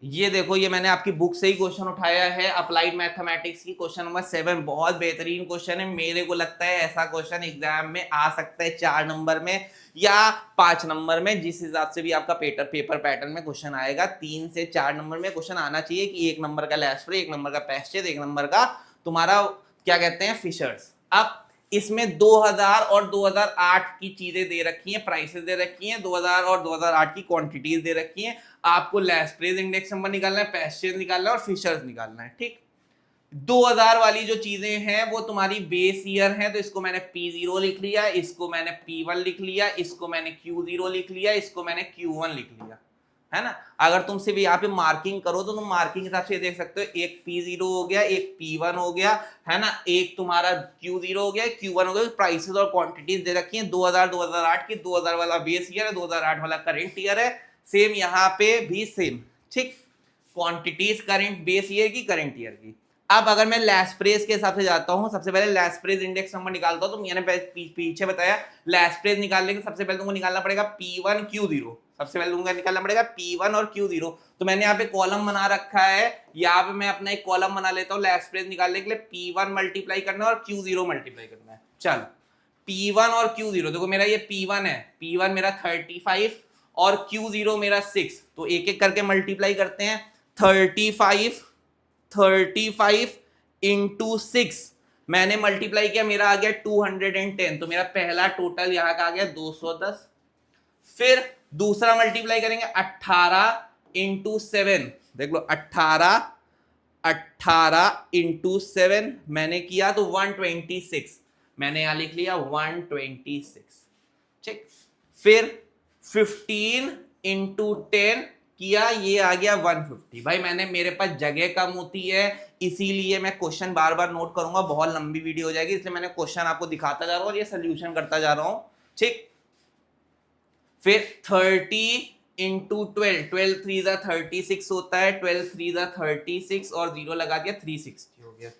Speaker 1: ये देखो, ये मैंने आपकी बुक से ही क्वेश्चन उठाया है, अप्लाइड मैथमेटिक्स की क्वेश्चन नंबर 7। बहुत बेहतरीन क्वेश्चन है, मेरे को लगता है ऐसा क्वेश्चन एग्जाम में आ सकता है 4 नंबर में या 5 नंबर में, जिस हिसाब से भी आपका पेपर पैटर्न में क्वेश्चन आएगा। 3 से 4 नंबर में क्वेश्चन आना चाहिए कि 1 नंबर का लैस्प्रे, 1 नंबर का पैस्चेज, 1 नंबर का तुम्हारा क्या कहते हैं, फिशर्स। अब इसमें 2000 और 2008 की चीजें दे रखी हैं, प्राइसेस दे रखी हैं, 2000 और 2008 की क्वांटिटीज दे रखी हैं। आपको लैस्प्रेज इंडेक्स नंबर निकालना है, पैस्चेज निकालना है और फिशर्स निकालना है। ठीक, 2000 वाली जो चीजें हैं वो तुम्हारी बेस ईयर है, तो इसको मैंने P0 लिख लिया, इसको मैंने P1 लिख लिया, इसको मैंने Q0 लिख लिया, इसको मैंने Q1 लिख लिया, है ना। अगर तुम सिर्फ यहाँ पे मार्किंग करो तो तुम मार्किंग हिसाब से देख सकते हो, एक P0 हो गया, एक P1 हो गया, है ना, एक तुम्हारा Q0 हो गया, Q1 हो गया। प्राइसेस और क्वांटिटीज दे रखी हैं 2000 2008 की। 2000 वाला बेस ईयर है, 2008 वाला करंट ईयर है। सेम यहाँ पे भी सेम। ठीक, क्वांटिटीज करंट बेस ईयर की, करंट ईयर की। अब अगर मैं लैस्प्रेज के हिसाब से जाता हूं, सबसे पहले लैस्प्रेज इंडेक्स नंबर निकालता हूं। तो मैंने पीछे बताया लैस्प्रेज निकालने के सबसे पहले तुमको निकालना पड़ेगा P1 Q0। सबसे पहले तुमको निकालना पड़ेगा P1 और Q0। तो मैंने यहाँ पे कॉलम बना रखा है, यहाँ पे मैं अपना एक कॉलम बना लेता हूँ लैस्प्रेज निकालने के लिए। P1 मल्टीप्लाई करना है और Q0 मल्टीप्लाई करना है। चलो, P1 और Q0, देखो मेरा ये P1 है, P1 मेरा 35 और Q0 मेरा 6। तो एक एक करके मल्टीप्लाई करते हैं। 35 इंटू 6 मैंने मल्टीप्लाई किया, मेरा आ गया 210। तो मेरा पहला टोटल यहाँ का आ गया 210। फिर दूसरा मल्टीप्लाई करेंगे 18 इंटू 7, देख लो 18 इंटू 7 मैंने किया तो 126, मैंने यहां लिख लिया 126। ठीक, फिर 15 इंटू 10 किया, ये आ गया 150। भाई मैंने, मेरे पास जगह कम होती है, इसीलिए मैं क्वेश्चन बार बार नोट करूंगा, बहुत लंबी वीडियो हो जाएगी, इसलिए मैंने क्वेश्चन आपको दिखाता जा रहा हूं और ये सोल्यूशन करता जा रहा हूं, ठीक। फिर 30 इंटू 12, 12 3 जा 36 होता है, 12 3 जा 36 और 0 लगा दिया, 360 हो गया,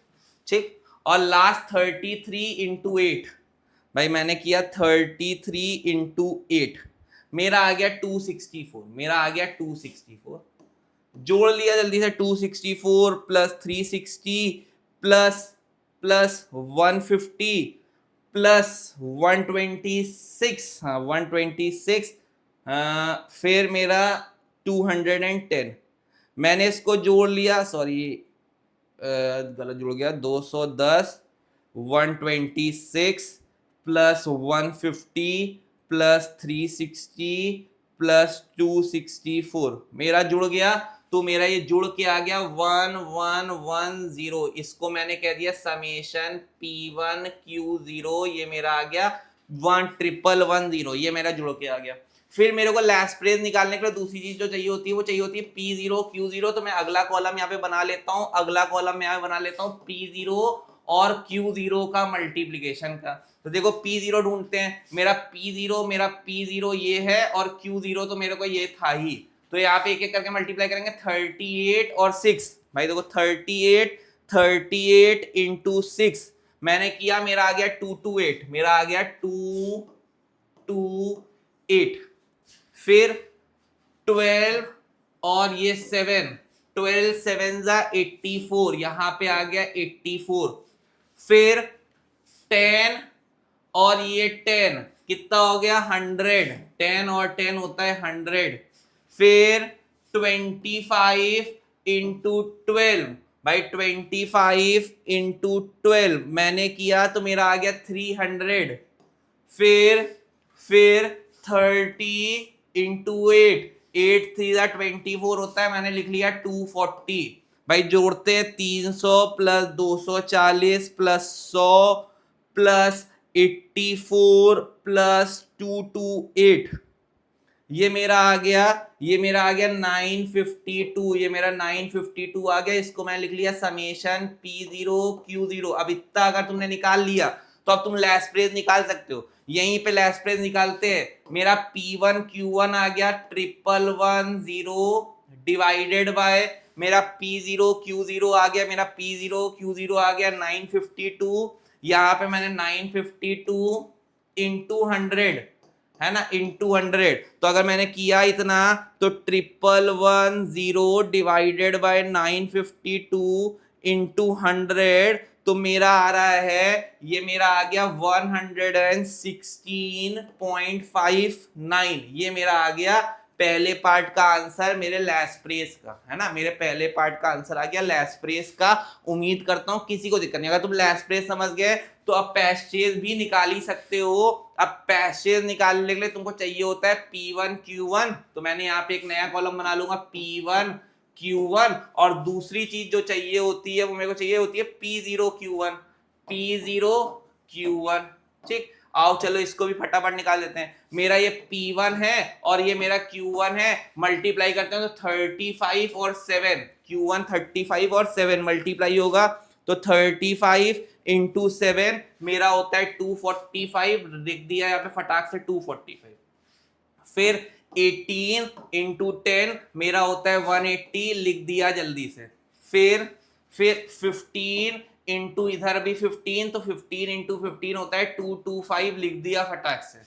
Speaker 1: ठीक। और लास्ट 33 इंटू 8, भाई मैंने किया 33 इंटू 8, मेरा आ गया 264, मेरा आ गया 264। जोड़ लिया जल्दी से, 264 प्लस 360 प्लस प्लस 150 प्लस 126, हाँ 126, फिर मेरा 210, मैंने इसको जोड़ लिया, सॉरी गलत जुड़ गया, 210, 126 प्लस 150 प्लस 360 प्लस 264, मेरा जुड़ गया। तो मेरा ये जुड़ के आ गया 1110, इसको मैंने कह दिया समेशन P1Q0, ये मेरा आ गया 1110, ये मेरा जुड़ के आ गया। फिर मेरे को लैस्प्रेज निकालने के लिए दूसरी चीज जो चाहिए होती है वो चाहिए होती है P0 Q0, तो मैं अगला कॉलम यहाँ पे बना लेता हूँ, अगला कॉलम यहाँ पे बना लेता हूँ P0 और Q0 का मल्टीप्लीकेशन का। तो देखो P0 ढूंढते हैं, मेरा P0 ये है और Q0 तो मेरे को ये था ही, तो यहाँ पे एक एक करके मल्टीप्लाई करेंगे, 38 और 6, भाई देखो 38 इंटू 6 मैंने किया, मेरा आ गया 228, मेरा आ गया 228। फिर 12 और ये 7, 12 7 जा 84, यहां पे आ गया 84। फिर 10 और ये 10 कितना हो गया 100, 10 और 10 होता है 100। फिर 25 इंटू 12, भाई 25 इंटू 12 मैंने किया तो मेरा आ गया 300। फिर 30 इंटू 8, 8 3 जा 24 होता है, मैंने लिख लिया 240। भाई जोड़ते हैं 300 प्लस 240 प्लस 100 प्लस 84 प्लस 228, ये मेरा आ गया 952, ये मेरा 952 आ गया। इसको मैंने लिख लिया समेशन P0 Q0। अब इतना अगर तुमने निकाल लिया तो अब तुम लैस्प्रेज निकाल सकते हो, यहीं पे लैस्प्रेज निकालते हैं। मेरा P1 Q1 आ गया 1110 डिवाइडेड बाय मेरा P0 Q0 आ गया, मेरा P0 Q0 आ गया 952, यहाँ पे मैंने 952 इंटू 100 है ना, इंटू 100, तो अगर मैंने किया इतना तो 1110 डिवाइडेड बाय 952 इंटू 100, तो मेरा आ रहा है, ये मेरा आ गया 116.59, ये मेरा आ गया पहले पार्ट का आंसर मेरे लैस्प्रेस का, है ना, मेरे पहले पार्ट का आंसर आ गया लैस्प्रेस का। उम्मीद करता हूं किसी को दिक्कत नहीं, अगर तुम लैस्प्रेस समझ गए तो अब पैस्चेज भी निकाल ही सकते हो। अब पैस्चेज निकालने के लिए तुमको चाहिए होता है P1 Q1, तो मैंने यहाँ पे एक नया कॉलम बना लूंगा P1 Q1, और दूसरी चीज जो चाहिए होती है वो मेरे को चाहिए होती है P0 Q1, ठीक। आओ चलो इसको भी फटाफट निकाल लेते हैं। मेरा ये P1 है और ये मेरा Q1 है, मल्टीप्लाई करते हैं तो 35 और 7, Q1 35 और 7 मल्टीप्लाई होगा तो 35 इंटू 7 मेरा होता है 245, लिख दिया यहाँ पे फटाक से 245। फिर 18 इंटू 10 मेरा होता है 180, लिख दिया जल्दी से। फिर 15 इंटू इधर भी 15, तो 15 इंटू 15 होता है 225, लिख दिया फटाक से,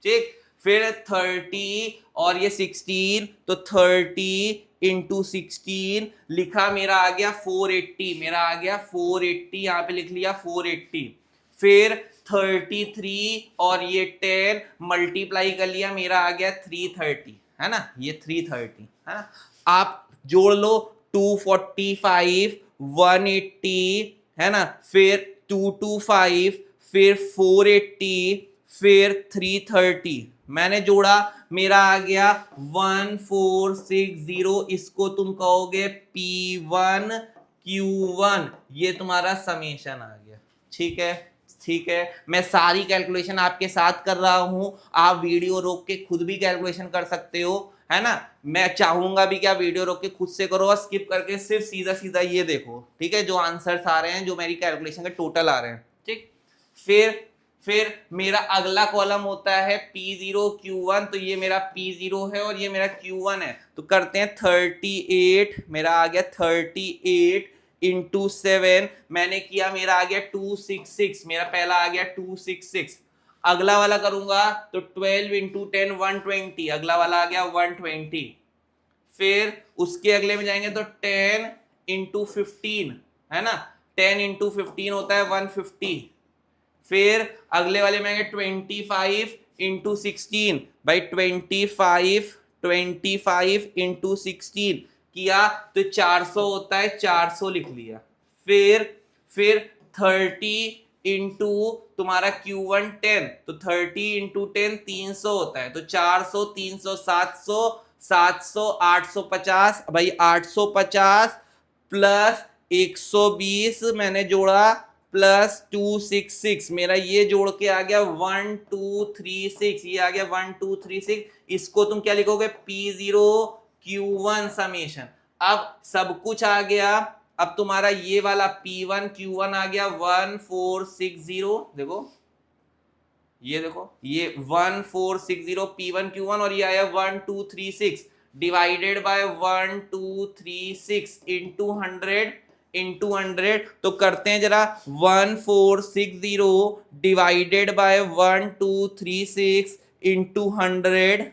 Speaker 1: ठीक। फिर 30 और ये 16, तो 30 इंटू 16 लिखा, मेरा आ गया 480, मेरा आ गया 480, यहाँ पे लिख लिया 480। फिर 33 और ये 10 मल्टीप्लाई कर लिया, मेरा आ गया 330, है ना, ये 330 है ना। आप जोड़ लो 245 180 है ना, फिर 225, फिर 480, फिर 330 मैंने जोड़ा, मेरा आ गया 1460, इसको तुम कहोगे P1 Q1, ये तुम्हारा समेशन आ गया, ठीक है। ठीक है, मैं सारी कैलकुलेशन आपके साथ कर रहा हूं, आप वीडियो रोक के खुद भी कैलकुलेशन कर सकते हो, है ना। मैं चाहूंगा भी कि आप वीडियो रोक के खुद से करो और स्किप करके सिर्फ सीधा सीधा ये देखो, ठीक है, जो आंसर्स आ रहे हैं, जो मेरी कैलकुलेशन के टोटल आ रहे हैं, ठीक। फिर मेरा अगला कॉलम होता है P0 Q1, तो ये मेरा P0 है और ये मेरा Q1 है, तो करते हैं 38, मेरा आ गया 38 इंटू 7, मैंने किया, मेरा आ गया 266, मेरा पहला आ गया 266। अगला वाला करूंगा तो 12 इंटू 10 120, अगला वाला आ गया 120। फिर उसके अगले में जाएंगे तो 10 इंटू 15, है ना, 10 इंटू 15 होता है 150। फिर अगले वाले में आएंगे 25 इंटू 16, भाई 25 इंटू 16 किया तो 400 होता है, 400 लिख लिया। फिर 30 इंटू तुम्हारा Q1 10, तो 30 इंटू 10 300 होता है, तो 400 300 700 700 850, भाई 850 प्लस 120 मैंने जोड़ा प्लस 266, मेरा ये जोड़ के आ गया 1236, ये आ गया 1236। इसको तुम क्या लिखोगे, P0 Q1 समेशन। अब सब कुछ आ गया, अब तुम्हारा ये वाला P1 Q1 आ गया 1460, देखो ये देखो, ये 1460 P1 Q1, और ये आया 1236 डिवाइडेड बाय 1236 इंटू 100, तो करते हैं जरा, 1460 डिवाइडेड बाय 1236 इंटू 100,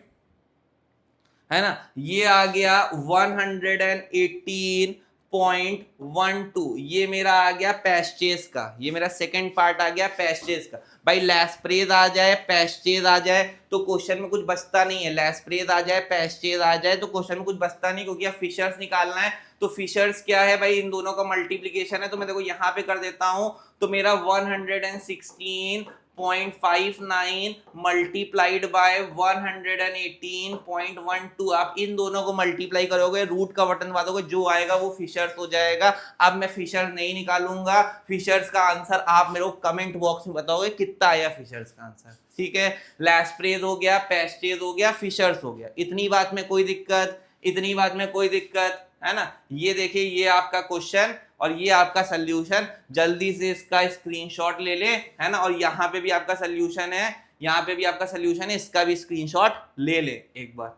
Speaker 1: है ना, ये आ गया 118.12, ये मेरा आ गया पैस्चेस का, ये मेरा सेकंड पार्ट आ गया पैस्चेस का। भाई लैस्प्रेज आ जाए, पैस्चेज आ जाए तो क्वेश्चन में कुछ बचता नहीं है, लैस्प्रेज आ जाए, पैस्चेज आ जाए तो क्वेश्चन में कुछ बचता नहीं, क्योंकि अब फिशर्स निकालना है। तो फिशर्स क्या है भाई, इन दोनों का मल्टीप्लीकेशन है, तो मैं देखो यहाँ पे कर देता हूं, तो मेरा 116.59 मल्टीप्लाइड बाय 118.12, आप इन दोनों को मल्टीप्लाई करोगे, रूट का बटन दबा दोगे, जो आएगा वो फिशर्स हो जाएगा। अब मैं फिशर्स नहीं निकालूंगा, फिशर्स का आंसर आप मेरे को कमेंट बॉक्स में बताओगे कितना आया फिशर्स का आंसर, ठीक है। लैस्प्रेज हो गया, पैस्चेज हो गया, फिशर्स हो गया, इतनी बात में कोई दिक्कत, इतनी बात में कोई दिक्कत, है ना। ये देखिए, ये आपका क्वेश्चन और ये आपका सल्यूशन, जल्दी से इसका स्क्रीनशॉट ले ले, है ना, और यहाँ पे भी आपका सल्यूशन है, यहाँ पे भी आपका सल्यूशन है, इसका भी स्क्रीनशॉट ले ले एक बार,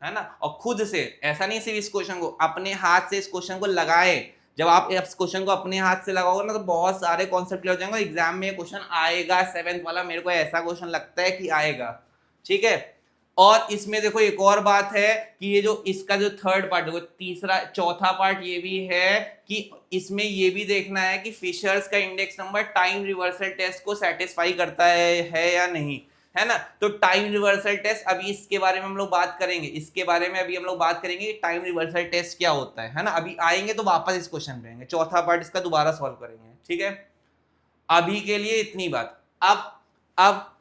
Speaker 1: है ना। और खुद से, ऐसा नहीं सिर्फ इस क्वेश्चन को, अपने हाथ से इस क्वेश्चन को लगाए। जब आप इस क्वेश्चन को अपने हाथ से लगाओगे ना, तो बहुत सारे कॉन्सेप्ट क्लियर हो जाएंगे, एग्जाम में क्वेश्चन आएगा 7th वाला, मेरे को ऐसा क्वेश्चन लगता है कि आएगा, ठीक है। और इसमें देखो एक और बात है कि ये जो इसका जो थर्ड पार्ट, देखो तीसरा चौथा पार्ट ये भी है कि इसमें ये भी देखना है कि फिशर्स का index number time reversal test को सेटिस्फाई करता है या नहीं, है ना। तो टाइम रिवर्सल टेस्ट, अभी इसके बारे में हम लोग बात करेंगे, इसके बारे में अभी हम लोग बात करेंगे टाइम रिवर्सल टेस्ट क्या होता है ना। अभी आएंगे तो वापस इस क्वेश्चन पे आएंगे, चौथा पार्ट इसका दोबारा सॉल्व करेंगे, ठीक है। अभी के लिए इतनी बात। अब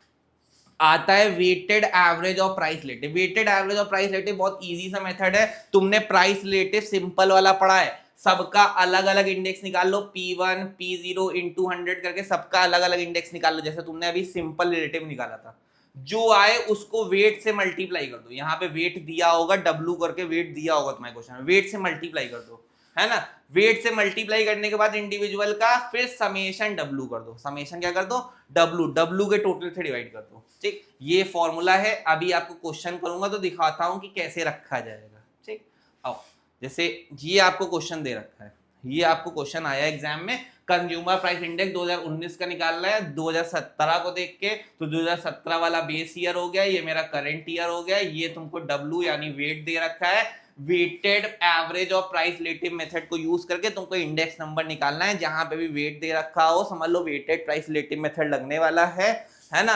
Speaker 1: आता है weighted average of price relative. Weighted average of price relative बहुत इजी सा मेथड है, तुमने प्राइस रिलेटिव सिंपल वाला पढ़ा है, सबका अलग अलग इंडेक्स निकाल लो, P1 P0 इंटू 100 करके सबका अलग अलग इंडेक्स निकाल लो, जैसे तुमने अभी सिंपल रिलेटिव निकाला था। जो आए उसको वेट से मल्टीप्लाई कर दो, यहाँ पे वेट दिया होगा, W करके वेट दिया होगा तुम्हारे क्वेश्चन में, वेट से मल्टीप्लाई कर दो, है ना। वेट से मल्टीप्लाई करने के बाद इंडिविजुअल का फिर समेशन W कर दो, समेशन क्या कर दो, W के टोटल से डिवाइड कर दो, ठीक। ये फॉर्मूला है, अभी आपको क्वेश्चन करूंगा तो दिखाता हूं कि कैसे रखा जाएगा, ठीक। आओ, जैसे ये आपको क्वेश्चन दे रखा है, ये आपको क्वेश्चन आया एग्जाम में, कंज्यूमर प्राइस इंडेक्स 2019 का निकालना है 2017 को देख के, तो 2017 वाला बेस ईयर हो गया, ये मेरा करंट ईयर हो गया, ये तुमको W यानी वेट दे रखा है। Weighted average of price relative method को यूज करके तुमको इंडेक्स नंबर निकालना है, जहां पे भी वेट दे रखा हो समझ लो वेटेड प्राइस रिलेटिव मेथड लगने वाला है ना।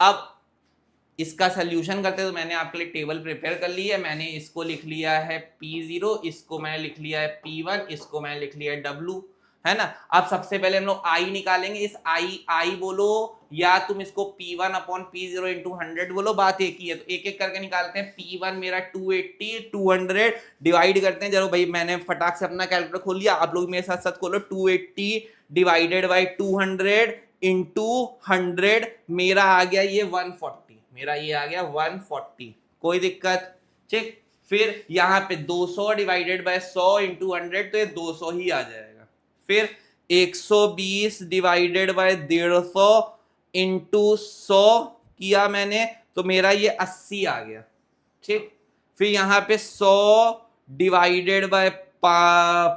Speaker 1: अब इसका सल्यूशन करते तो मैंने आपके लिए टेबल प्रिपेयर कर ली है, मैंने इसको लिख लिया है P0, इसको मैंने लिख लिया है P1, इसको मैंने लिख लिया है W, है ना। अब सबसे पहले हम लोग I निकालेंगे, इस I बोलो या तुम इसको P1 अपॉन P0 इंटू 100 बोलो, बात एक ही है, तो एक एक करके निकालते हैं। P1 मेरा 280, 200 डिवाइड करते हैं, चलो भाई मैंने फटाक से अपना कैलकुलेटर खोल लिया, आप लोग मेरे साथ साथ खोलो, 280 डिवाइडेड बाई 200 इंटू 100, मेरा आ गया ये 140, मेरा ये आ गया 140, कोई दिक्कत, ठीक। फिर यहाँ पे 200 डिवाइडेड बाय 100 इंटू 100, तो ये 200 ही आ जाएगा। फिर 120 डिवाइडेड बाय 150 इंटू 100 किया मैंने, तो मेरा ये 80 आ गया, ठीक। फिर यहाँ पे 100 डिवाइडेड बाय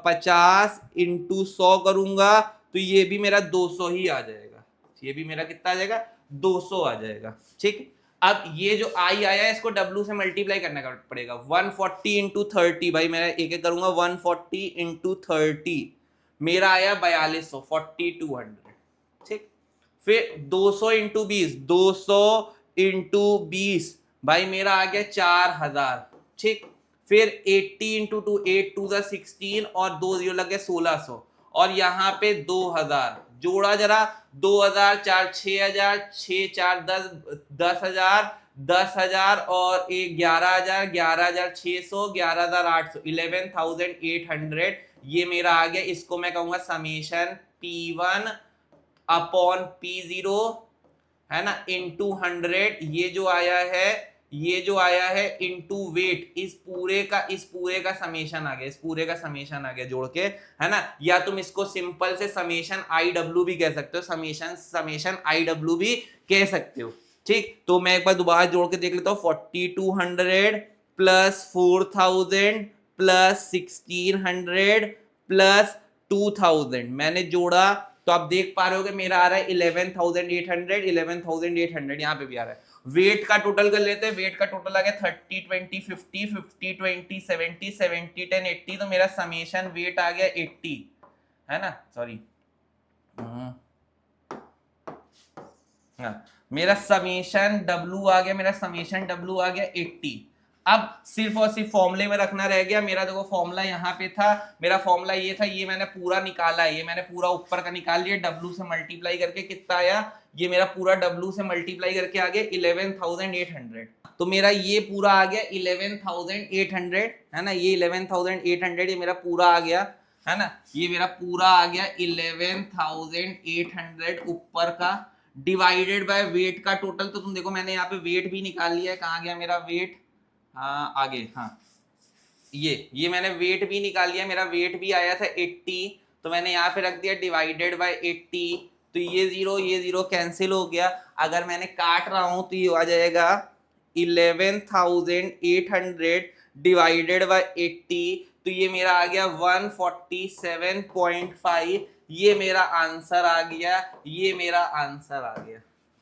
Speaker 1: 50 इंटू 100 करूंगा, तो ये भी मेरा 200 ही आ जाएगा, ये भी मेरा कितना आ जाएगा, 200 आ जाएगा, ठीक। अब ये जो आई आया है इसको W से मल्टीप्लाई करना पड़ेगा। 140 इंटू 30, भाई मैं एक एक करूंगा, 140 इंटू 30 मेरा आया 4200, 4200, ठीक। फिर 200 इंटू 20, 200 इंटू 20 भाई मेरा आ गया 4000, ठीक। फिर 80 इंटू 2, 8 टू द 16 और 2 जीरो लग गए 1600, और यहाँ पे 2000 जोड़ा जरा, 2000 4 6000, 6 4 10, 10000, 10000 और एक 11000, 11600, 11800, 11800, ये मेरा आ गया। इसको मैं कहूंगा समेशन P1 अपॉन P0, है ना, इंटू 100, ये जो आया है इंटू वेट, इस पूरे का समेशन आ गया, इस पूरे का समेशन आ गया जोड़ के, है ना। या तुम इसको सिंपल से समेशन IW भी कह सकते हो, समेशन IW भी कह सकते हो, ठीक। तो मैं एक बार दोबारा जोड़ के देख लेता हूँ, 4200 प्लस 4000 प्लस 1600 प्लस 2000 मैंने जोड़ा, तो आप देख पा रहे हो कि मेरा आ रहा है 11800, 11800 यहाँ पे भी आ रहा है। वेट का टोटल कर लेते हैं, वेट का टोटल आ गया 30 20 50, 50 20 70, 70 10 80, तो मेरा समेशन वेट आ गया 80, है ना, सॉरी, हाँ, मेरा समेशन W आ गया 80। अब सिर्फ और सिर्फ फॉर्मूले में रखना रह गया। मेरा देखो फॉर्मूला यहाँ पे था, मेरा फॉर्मूला ये था, ये मैंने पूरा निकाला है, ये मैंने पूरा ऊपर का निकाल लिया, W से मल्टीप्लाई करके कितना आया, ये मेरा पूरा W से मल्टीप्लाई करके आ गया 11800, तो मेरा ये पूरा आ गया 11800, है ना, ये 11800 ये मेरा पूरा आ गया, है ना, ये मेरा पूरा आ गया 11800 ऊपर का, डिवाइडेड बाय वेट का टोटल। तो तुम देखो मैंने यहाँ पे वेट भी निकाल लिया है, कहाँ गया मेरा वेट, हाँ आगे, हाँ ये मैंने वेट भी निकाल लिया, मेरा वेट भी आया था 80, तो मैंने यहाँ पे रख दिया डिवाइडेड बाय 80, तो ये जीरो कैंसिल हो गया। अगर मैंने काट रहा हूं तो ये आ जाएगा 11800 डिवाइडेड बाय 80, तो ये मेरा आ गया 147.5, ये मेरा आंसर आ गया,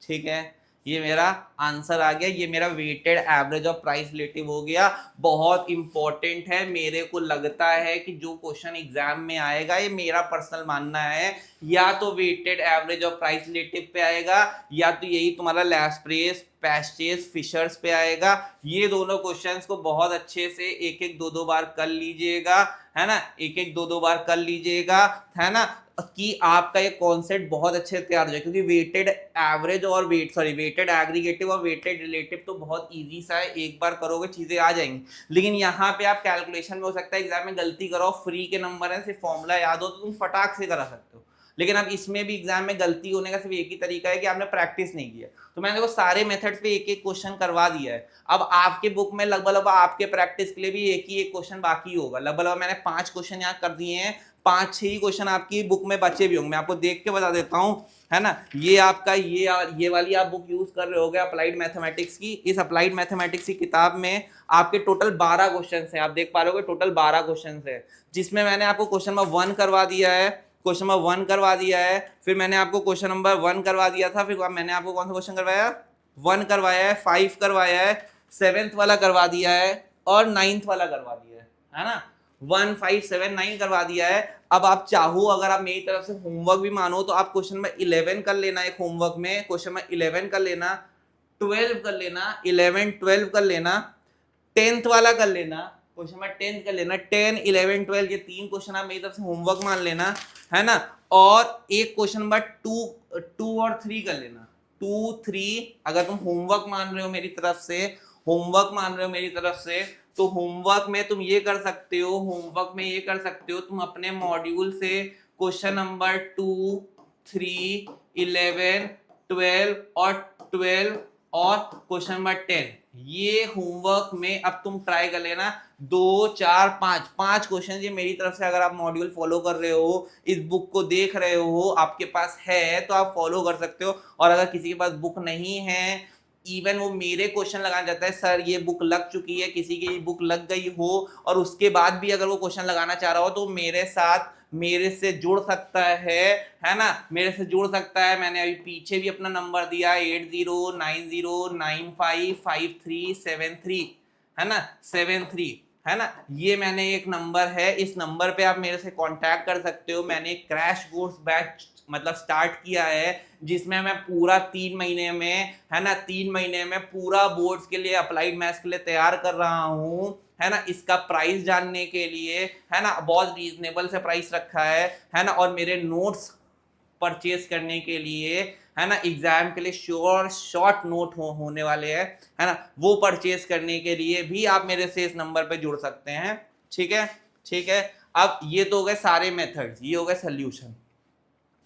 Speaker 1: ठीक है, ये मेरा आंसर आ गया, ये मेरा weighted average of price relative हो गया। बहुत इंपॉर्टेंट है, मेरे को लगता है कि जो क्वेश्चन एग्जाम में आएगा, ये मेरा पर्सनल मानना है, या तो weighted average of price relative पे आएगा, या तो यही तुम्हारा लैस्प्रेस पैस्चेस फिशर्स पे आएगा। ये दोनों क्वेश्चंस को बहुत अच्छे से एक एक दो बार कर लीजिएगा, है ना, एक एक दो बार कर लीजिएगा, है ना, कि आपका ये कॉन्सेप्ट बहुत अच्छे से तैयार हो जाए, क्योंकि वेटेड एवरेज और वेटेड एग्रीगेटिव और वेटेड रिलेटिव तो बहुत इजी सा है, एक बार करोगे चीजें आ जाएंगी। लेकिन यहाँ पे आप कैलकुलेशन में हो सकता है एग्जाम में गलती करो, फ्री के नंबर है, सिर्फ फॉर्मूला याद हो तो तुम फटाक से करा सकते हो, लेकिन अब इसमें भी एग्जाम में गलती होने का सिर्फ एक ही तरीका है कि आपने प्रैक्टिस नहीं किया। तो मैंने देखो सारे मेथड्स पे एक एक क्वेश्चन करवा दिया है। अब आपके बुक में लगभग आपके प्रैक्टिस के लिए भी एक ही एक क्वेश्चन बाकी होगा। लगभग मैंने 5 क्वेश्चन यहाँ कर दिए हैं, 5-6 ही क्वेश्चन आपकी बुक में बचे भी होंगे। मैं आपको देख के बता देता हूँ, है ना, ये आपका ये वाली आप बुक यूज कर रहे होगे अप्लाइड मैथमेटिक्स की। इस अप्लाइड मैथमेटिक्स की किताब में आपके टोटल 12 क्वेश्चन है, आप देख पा रहे होगे टोटल 12 क्वेश्चन है, जिसमें मैंने आपको क्वेश्चन नंबर 1 करवा दिया है, क्वेश्चन नंबर 1 करवा दिया है, फिर मैंने आपको क्वेश्चन नंबर 1 करवा दिया था, फिर मैंने आपको कौन सा क्वेश्चन करवाया, 1 करवाया है, 5 करवाया है, 7th वाला करवा दिया है और 9th वाला करवा दिया है ना, 1 5 7 9 करवा दिया है। अब आप चाहो, अगर आप मेरी तरफ से होमवर्क भी मानो, तो आप क्वेश्चन नंबर 11 कर लेना, एक होमवर्क में क्वेश्चन नंबर 11 कर लेना, 12 कर लेना, 11 12 कर लेना, 10th वाला कर लेना, क्वेश्चन नंबर 10 कर लेना, 10 11 12 ये 3 क्वेश्चन आप मेरी तरफ से होमवर्क मान लेना, है ना, और एक क्वेश्चन नंबर 2 और 3 कर लेना, 2 3 अगर तुम होमवर्क मान रहे हो मेरी तरफ से, तो होमवर्क में तुम ये कर सकते हो, तुम अपने मॉड्यूल से क्वेश्चन नंबर 2 3 11 12 और 12 और क्वेश्चन नंबर 10। ये होमवर्क में अब तुम ट्राई कर लेना, 2 4 5 5 क्वेश्चन ये मेरी तरफ से, अगर आप मॉड्यूल फॉलो कर रहे हो, इस बुक को देख रहे हो, आपके पास है तो आप फॉलो कर सकते हो। और अगर किसी के पास बुक नहीं है, इवन वो मेरे क्वेश्चन लगाना चाहता है, सर ये बुक लग चुकी है, किसी की बुक लग गई हो और उसके बाद भी अगर वो क्वेश्चन लगाना चाह रहा हो तो मेरे साथ, मेरे से जुड़ सकता है ना, मेरे से जुड़ सकता है। मैंने अभी पीछे भी अपना नंबर दिया 8090955373, है ना, 73, है ना, ये मैंने एक नंबर है, इस नंबर पे आप मेरे से कांटेक्ट कर सकते हो। मैंने क्रैश कोर्स बैच मतलब स्टार्ट किया है, जिसमें मैं पूरा 3 महीने में, है ना, 3 महीने में पूरा बोर्ड्स के लिए, अप्लाइड मैथ्स के लिए तैयार कर रहा हूँ, है ना। इसका प्राइस जानने के लिए, है ना, बहुत रीजनेबल से प्राइस रखा है ना, और मेरे नोट्स परचेज करने के लिए, है ना, एग्जाम के लिए शॉर्ट नोट होने वाले हैं, है ना, वो परचेज करने के लिए भी आप मेरे से इस नंबर पे जुड़ सकते हैं। ठीक है, ठीक है। अब ये तो हो गए सारे मेथड्स, ये हो गए सोल्यूशन।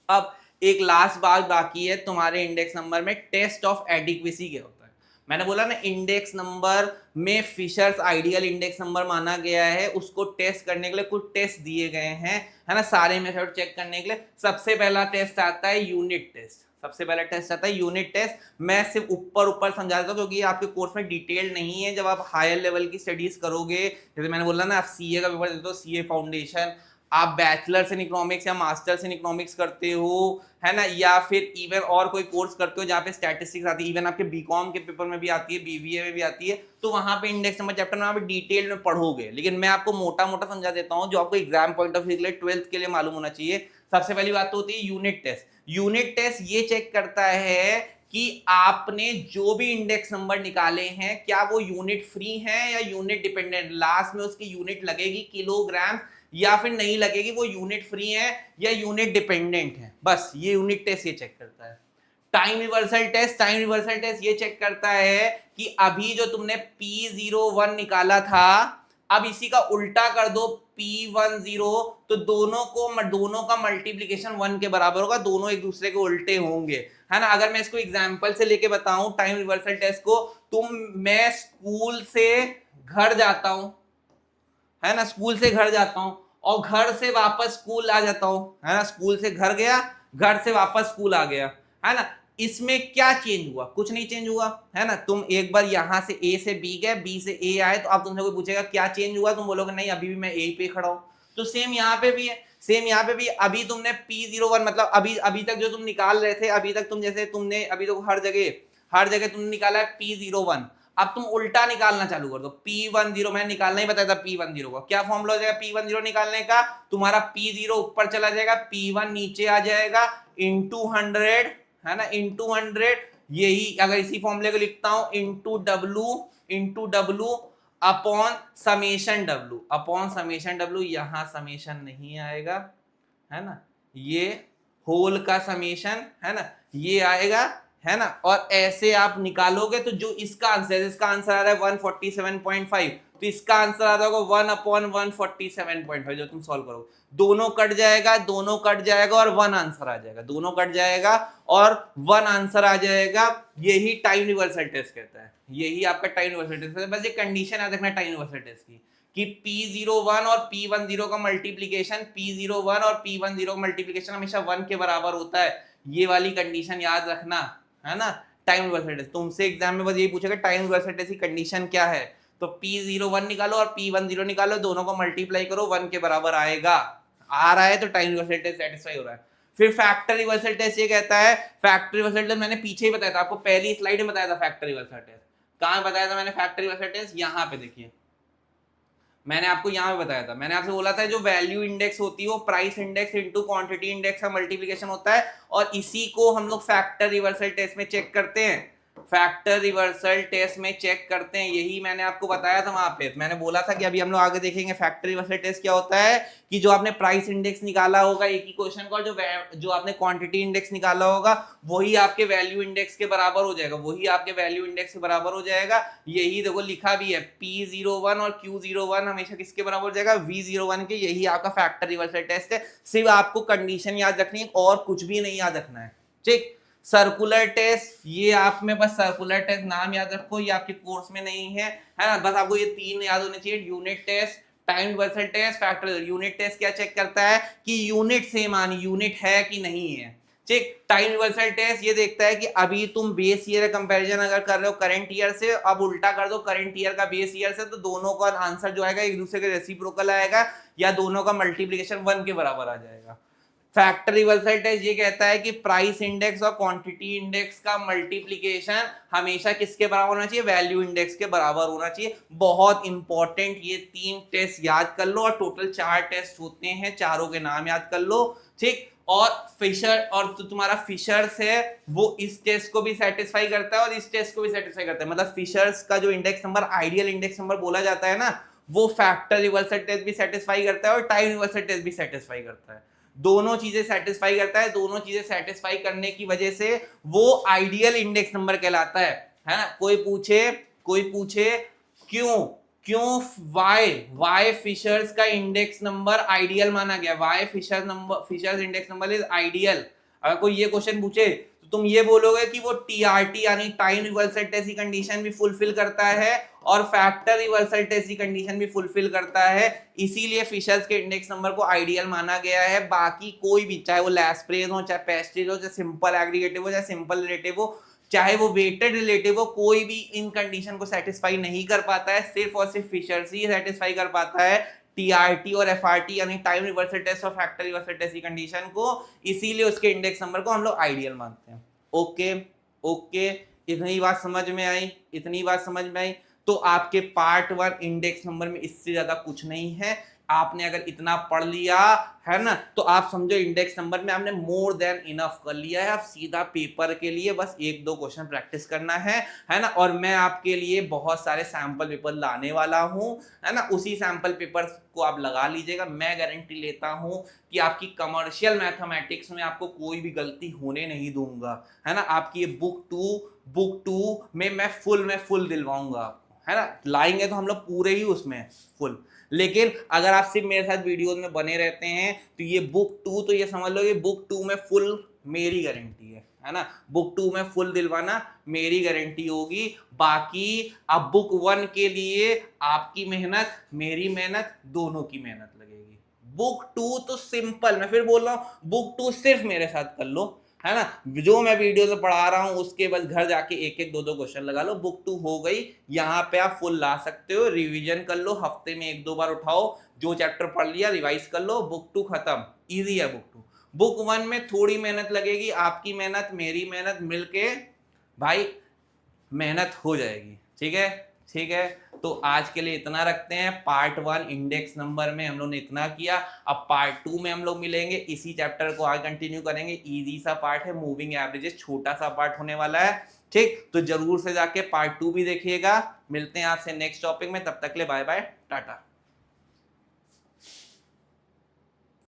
Speaker 1: अब एक लास्ट बात बाकी है, तुम्हारे इंडेक्स नंबर में टेस्ट ऑफ एडिक्वेसी क्या होता है। मैंने बोला ना, इंडेक्स नंबर में फिशर्स आइडियल इंडेक्स नंबर माना गया है, उसको टेस्ट करने के लिए कुछ टेस्ट दिए गए हैं, है ना, सारे मेथड चेक करने के लिए। सबसे पहला टेस्ट आता है यूनिट टेस्ट, सबसे पहला टेस्ट आता है यूनिट टेस्ट। मैं सिर्फ ऊपर ऊपर समझा देता हूँ क्योंकि ये आपके कोर्स में डिटेल नहीं है। जब आप हायर लेवल की स्टडीज करोगे, जैसे मैंने बोला ना, आप सीए का पेपर देते हो, सीए फाउंडेशन, आप बैचलर्स इन इकोनॉमिक्स या मास्टर्स इन इकोनॉमिक्स करते हो, है ना, या फिर इवन और कोई कोर्स करते हो जहाँ पे स्टैटिस्टिक्स आती है, इवन आपके बीकॉम के पेपर में भी आती है, बीबीए में भी आती है, तो वहां पे इंडेक्स नंबर चैप्टर में आप डिटेल में पढ़ोगे। लेकिन मैं आपको मोटा मोटा समझा देता हूँ, जो आपको एग्जाम पॉइंट ऑफ व्यू के लिए 12th के लिए मालूम होना चाहिए। सबसे पहली बात तो होती है यूनिट टेस्ट। यूनिट टेस्ट ये चेक करता है कि आपने जो भी इंडेक्स नंबर निकाले हैं, क्या वो यूनिट फ्री हैं या यूनिट डिपेंडेंट, लास्ट में उसकी यूनिट लगेगी किलोग्राम या फिर नहीं लगेगी, वो यूनिट फ्री है या यूनिट डिपेंडेंट है। बस ये यूनिट टेस्ट ये चेक करता है। Time reversal test, time reversal test ये चेक करता है कि अभी जो तुमने P01 निकाला था, अब इसी का उल्टा कर दो P10, तो दोनों का मल्टीप्लीकेशन 1 के बराबर होगा, दोनों एक दूसरे के उल्टे होंगे, है ना। अगर मैं इसको एग्जांपल से लेके बताऊं टाइम रिवर्सल टेस्ट को, मैं स्कूल से घर जाता हूं, है ना, स्कूल से घर जाता हूं और घर से वापस स्कूल आ जाता हूं, है ना, स्कूल से घर गया, घर से वापस स्कूल आ गया, है ना। इसमें क्या चेंज हुआ? कुछ नहीं चेंज हुआ, है ना। तुम एक बार यहां से ए से बी गए, बी से ए आए, तो अब तुमसे कोई पूछेगा क्या चेंज हुआ, तुम बोलोगे नहीं अभी भी मैं ए पे खड़ा हूं। तो सेम यहाँ पे भी है, सेम यहाँ पे भी। अभी तुमने P01 मतलब अभी तक जो तुम निकाल रहे थे, अभी तक तुम जैसे तुमने अभी तो हर जगह तुमने निकाला है P01, अब तुम उल्टा निकालना चालू कर दो। P10 मैंने निकालना ही बताया था, P10 का क्या फॉर्मूला हो जाएगा P10 निकालने का, तुम्हारा P0 ऊपर चला जाएगा, P1 नीचे आ जाएगा, इंटू 100, है ना, इंटू 100। यही अगर इसी फॉर्मूले को लिखता हूं, into W upon summation W, यहां समेशन नहीं आएगा, है ना, ये होल का समेशन, है ना, ये आएगा, है ना। और ऐसे आप निकालोगे तो जो इसका आंसर आ रहा है 147.5, तो इसका आंसर आ रहा होगा 1/147.5 जो तुम सॉल्व करोगे। दोनों कट जाएगा और 1 आंसर आ जाएगा, दोनों कट जाएगा और 1 आंसर आ जाएगा। यही टाइम रिवर्सल टेस्ट कहता है, यही आपका टाइम रिवर्सल टेस्ट है। बस ये कंडीशन याद रखना टाइम रिवर्सल टेस्ट की, कि P01 और P10 का मल्टीप्लीकेशन, P01 और P10 का मल्टीप्लीकेशन हमेशा 1 के बराबर होता है। ये वाली कंडीशन याद रखना, है ना। टाइम रिवर्सल टेस्ट तुमसे एग्जाम में बस यही पूछेगा टाइम रिवर्सल टेस्ट की कंडीशन क्या है, तो P01 निकालो और P10 निकालो, दोनों को मल्टीप्लाई करो, 1 के बराबर आएगा। आ रहा है तो टाइम रिवर्सल टेस्ट सेटिस्फाई हो रहा है। फिर फैक्टर रिवर्सल टेस्ट ये कहता है, फैक्टर रिवर्सल टेस्ट मैंने पीछे ही बताया था आपको, पहली स्लाइड में बताया था फैक्टर रिवर्सल टेस्ट। कहां बताया था मैंने फैक्टर रिवर्सल टेस्ट? यहां पे देखिए, मैंने आपको यहाँ पे बताया था, मैंने आपसे बोला था जो वैल्यू इंडेक्स होती है वो price index into quantity index का मल्टीप्लिकेशन होता है, और इसी को हम लोग फैक्टर रिवर्सल टेस्ट में चेक करते हैं, फैक्टर रिवर्सल टेस्ट में चेक करते हैं। यही मैंने आपको बताया था वहां पे, मैंने बोला था कि अभी हम लोग आगे देखेंगे फैक्टर रिवर्सल टेस्ट क्या होता है, कि जो आपने प्राइस इंडेक्स निकाला होगा एक ही क्वेश्चन का, जो आपने क्वांटिटी इंडेक्स निकाला होगा वही आपके वैल्यू इंडेक्स के बराबर हो जाएगा, वही आपके वैल्यू इंडेक्स के बराबर हो जाएगा। यही देखो लिखा भी है, P01 और Q01 हमेशा किसके बराबर हो जाएगा? V01 के। यही आपका फैक्टर रिवर्सल टेस्ट है। सिर्फ आपको कंडीशन याद रखनी है और कुछ भी नहीं याद रखना है, ठीक। सर्कुलर टेस्ट, ये आप में बस सर्कुलर टेस्ट नाम याद रखो, ये आपके कोर्स में नहीं है, है ना, बस आपको ये 3 याद होने चाहिए। Unit test, time universal test, factor. Unit test क्या चेक करता है कि यूनिट सेम आनी, यूनिट है कि नहीं है, ठीक। टाइम यूनिवर्सल टेस्ट ये देखता है कि अभी तुम बेस ईयर कंपैरिजन अगर कर रहे हो करंट ईयर से, अब उल्टा कर दो करंट ईयर का बेस ईयर से, तो दोनों का आंसर जो आएगा एक दूसरे के रेसिप्रोकल आएगा या दोनों का मल्टीप्लिकेशन 1 के बराबर आ जाएगा। फैक्टर रिवर्सल टेस्ट ये कहता है कि प्राइस इंडेक्स और क्वांटिटी इंडेक्स का मल्टीप्लिकेशन हमेशा किसके बराबर होना चाहिए, वैल्यू इंडेक्स के बराबर होना चाहिए। बहुत इंपॉर्टेंट, ये 3 टेस्ट याद कर लो, और टोटल 4 टेस्ट होते हैं, चारों के नाम याद कर लो, ठीक। और फिशर, और तो तुम्हारा फिशर्स है वो इस टेस्ट को भी सेटिस्फाई करता है और इस टेस्ट को भी सेटिस्फाई करता है। मतलब फिशर्स का जो index number ideal index number बोला जाता है ना, वो फैक्टर रिवर्सल टेस्ट भी सेटिस्फाई करता है और टाइम रिवर्सल टेस्ट भी सेटिस्फाई करता है। दोनों चीजें सेटिस्फाई करता है, दोनों चीजें सेटिस्फाई करने की वजह से वो आइडियल इंडेक्स नंबर कहलाता है ना। कोई पूछे क्यों क्यों वाई फिशर्स का इंडेक्स नंबर आइडियल माना गया, why Fisher's index number is ideal. अगर कोई ये क्वेश्चन पूछे तो तुम ये बोलोगे कि वो टीआरटी यानी टाइम रिवर्सल टेस्ट की कंडीशन भी फुलफिल करता है और फैक्टर रिवर्सल टेस्ट की कंडीशन भी फुलफिल करता है, इसीलिए फिशर्स के इंडेक्स नंबर को आइडियल माना गया है। बाकी कोई भी, चाहे वो लैस्प्रेज हो, चाहे पेस्ट्रीज हो, चाहे सिंपल एग्रीगेटिव हो, चाहे सिंपल रिलेटिव हो, चाहे वो वेटेड रिलेटिव हो, कोई भी इन कंडीशन को सेटिस्फाई नहीं कर पाता है, सिर्फ और सिर्फ फिशर्स ही सेटिस्फाई कर पाता है टीआरटी और एफआरटी यानी टाइम रिवर्सल टेस्ट और फैक्टर रिवर्सल टेस्ट की कंडीशन को, इसीलिए उसके इंडेक्स नंबर को हम लोग आइडियल मानते हैं। ओके ओके, इतनी बात समझ में आई, इतनी बात समझ में आई। तो आपके पार्ट 1 इंडेक्स नंबर में इससे ज्यादा कुछ नहीं है। आपने अगर इतना पढ़ लिया है ना, तो आप समझो इंडेक्स नंबर में आपने मोर देन इनफ कर लिया है। आप सीधा पेपर के लिए बस 1-2 क्वेश्चन प्रैक्टिस करना है ना। और मैं आपके लिए बहुत सारे सैंपल पेपर लाने वाला हूं, है ना। उसी सैंपल पेपर को आप लगा लीजिएगा। मैं गारंटी लेता हूं कि आपकी कमर्शियल मैथमेटिक्स में आपको कोई भी गलती होने नहीं दूंगा, है ना। आपकी ये बुक टू में मैं फुल दिलवाऊंगा, है ना। लाएंगे तो हम लोग पूरे ही उसमें फुल। लेकिन अगर आप सिर्फ मेरे साथ वीडियोस में बने रहते हैं तो ये बुक 2, तो ये समझ लो ये बुक 2 में फुल मेरी गारंटी है ना। बुक 2 में फुल दिलवाना मेरी गारंटी होगी। बाकी अब बुक 1 के लिए आपकी मेहनत मेरी मेहनत दोनों की मेहनत लगेगी। बुक 2 तो सिंपल, मैं फिर बोल रहा हूँ, बुक 2 सिर्फ मेरे साथ कर लो, है ना। जो मैं वीडियो से पढ़ा रहा हूं उसके बस घर जाके 1-2 क्वेश्चन लगा लो। बुक 2 हो गई, यहाँ पे आप फुल ला सकते हो, रिवीजन कर लो, हफ्ते में 1-2 बार उठाओ, जो चैप्टर पढ़ लिया रिवाइज कर लो, बुक 2 खत्म, इजी है बुक 2। बुक 1 में थोड़ी मेहनत लगेगी, आपकी मेहनत मेरी मेहनत मिलके भाई मेहनत हो जाएगी, ठीक है। ठीक है, तो आज के लिए इतना रखते हैं। पार्ट 1 इंडेक्स नंबर में हम लोग ने इतना किया। अब पार्ट 2 में हम लोग मिलेंगे, इसी चैप्टर को आगे कंटिन्यू करेंगे। इजी सा पार्ट है, मूविंग एवरेजेस छोटा सा पार्ट होने वाला है, ठीक। तो जरूर से जाके पार्ट 2 भी देखिएगा। मिलते हैं आपसे नेक्स्ट टॉपिक में, तब तक ले बाय बाय टाटा।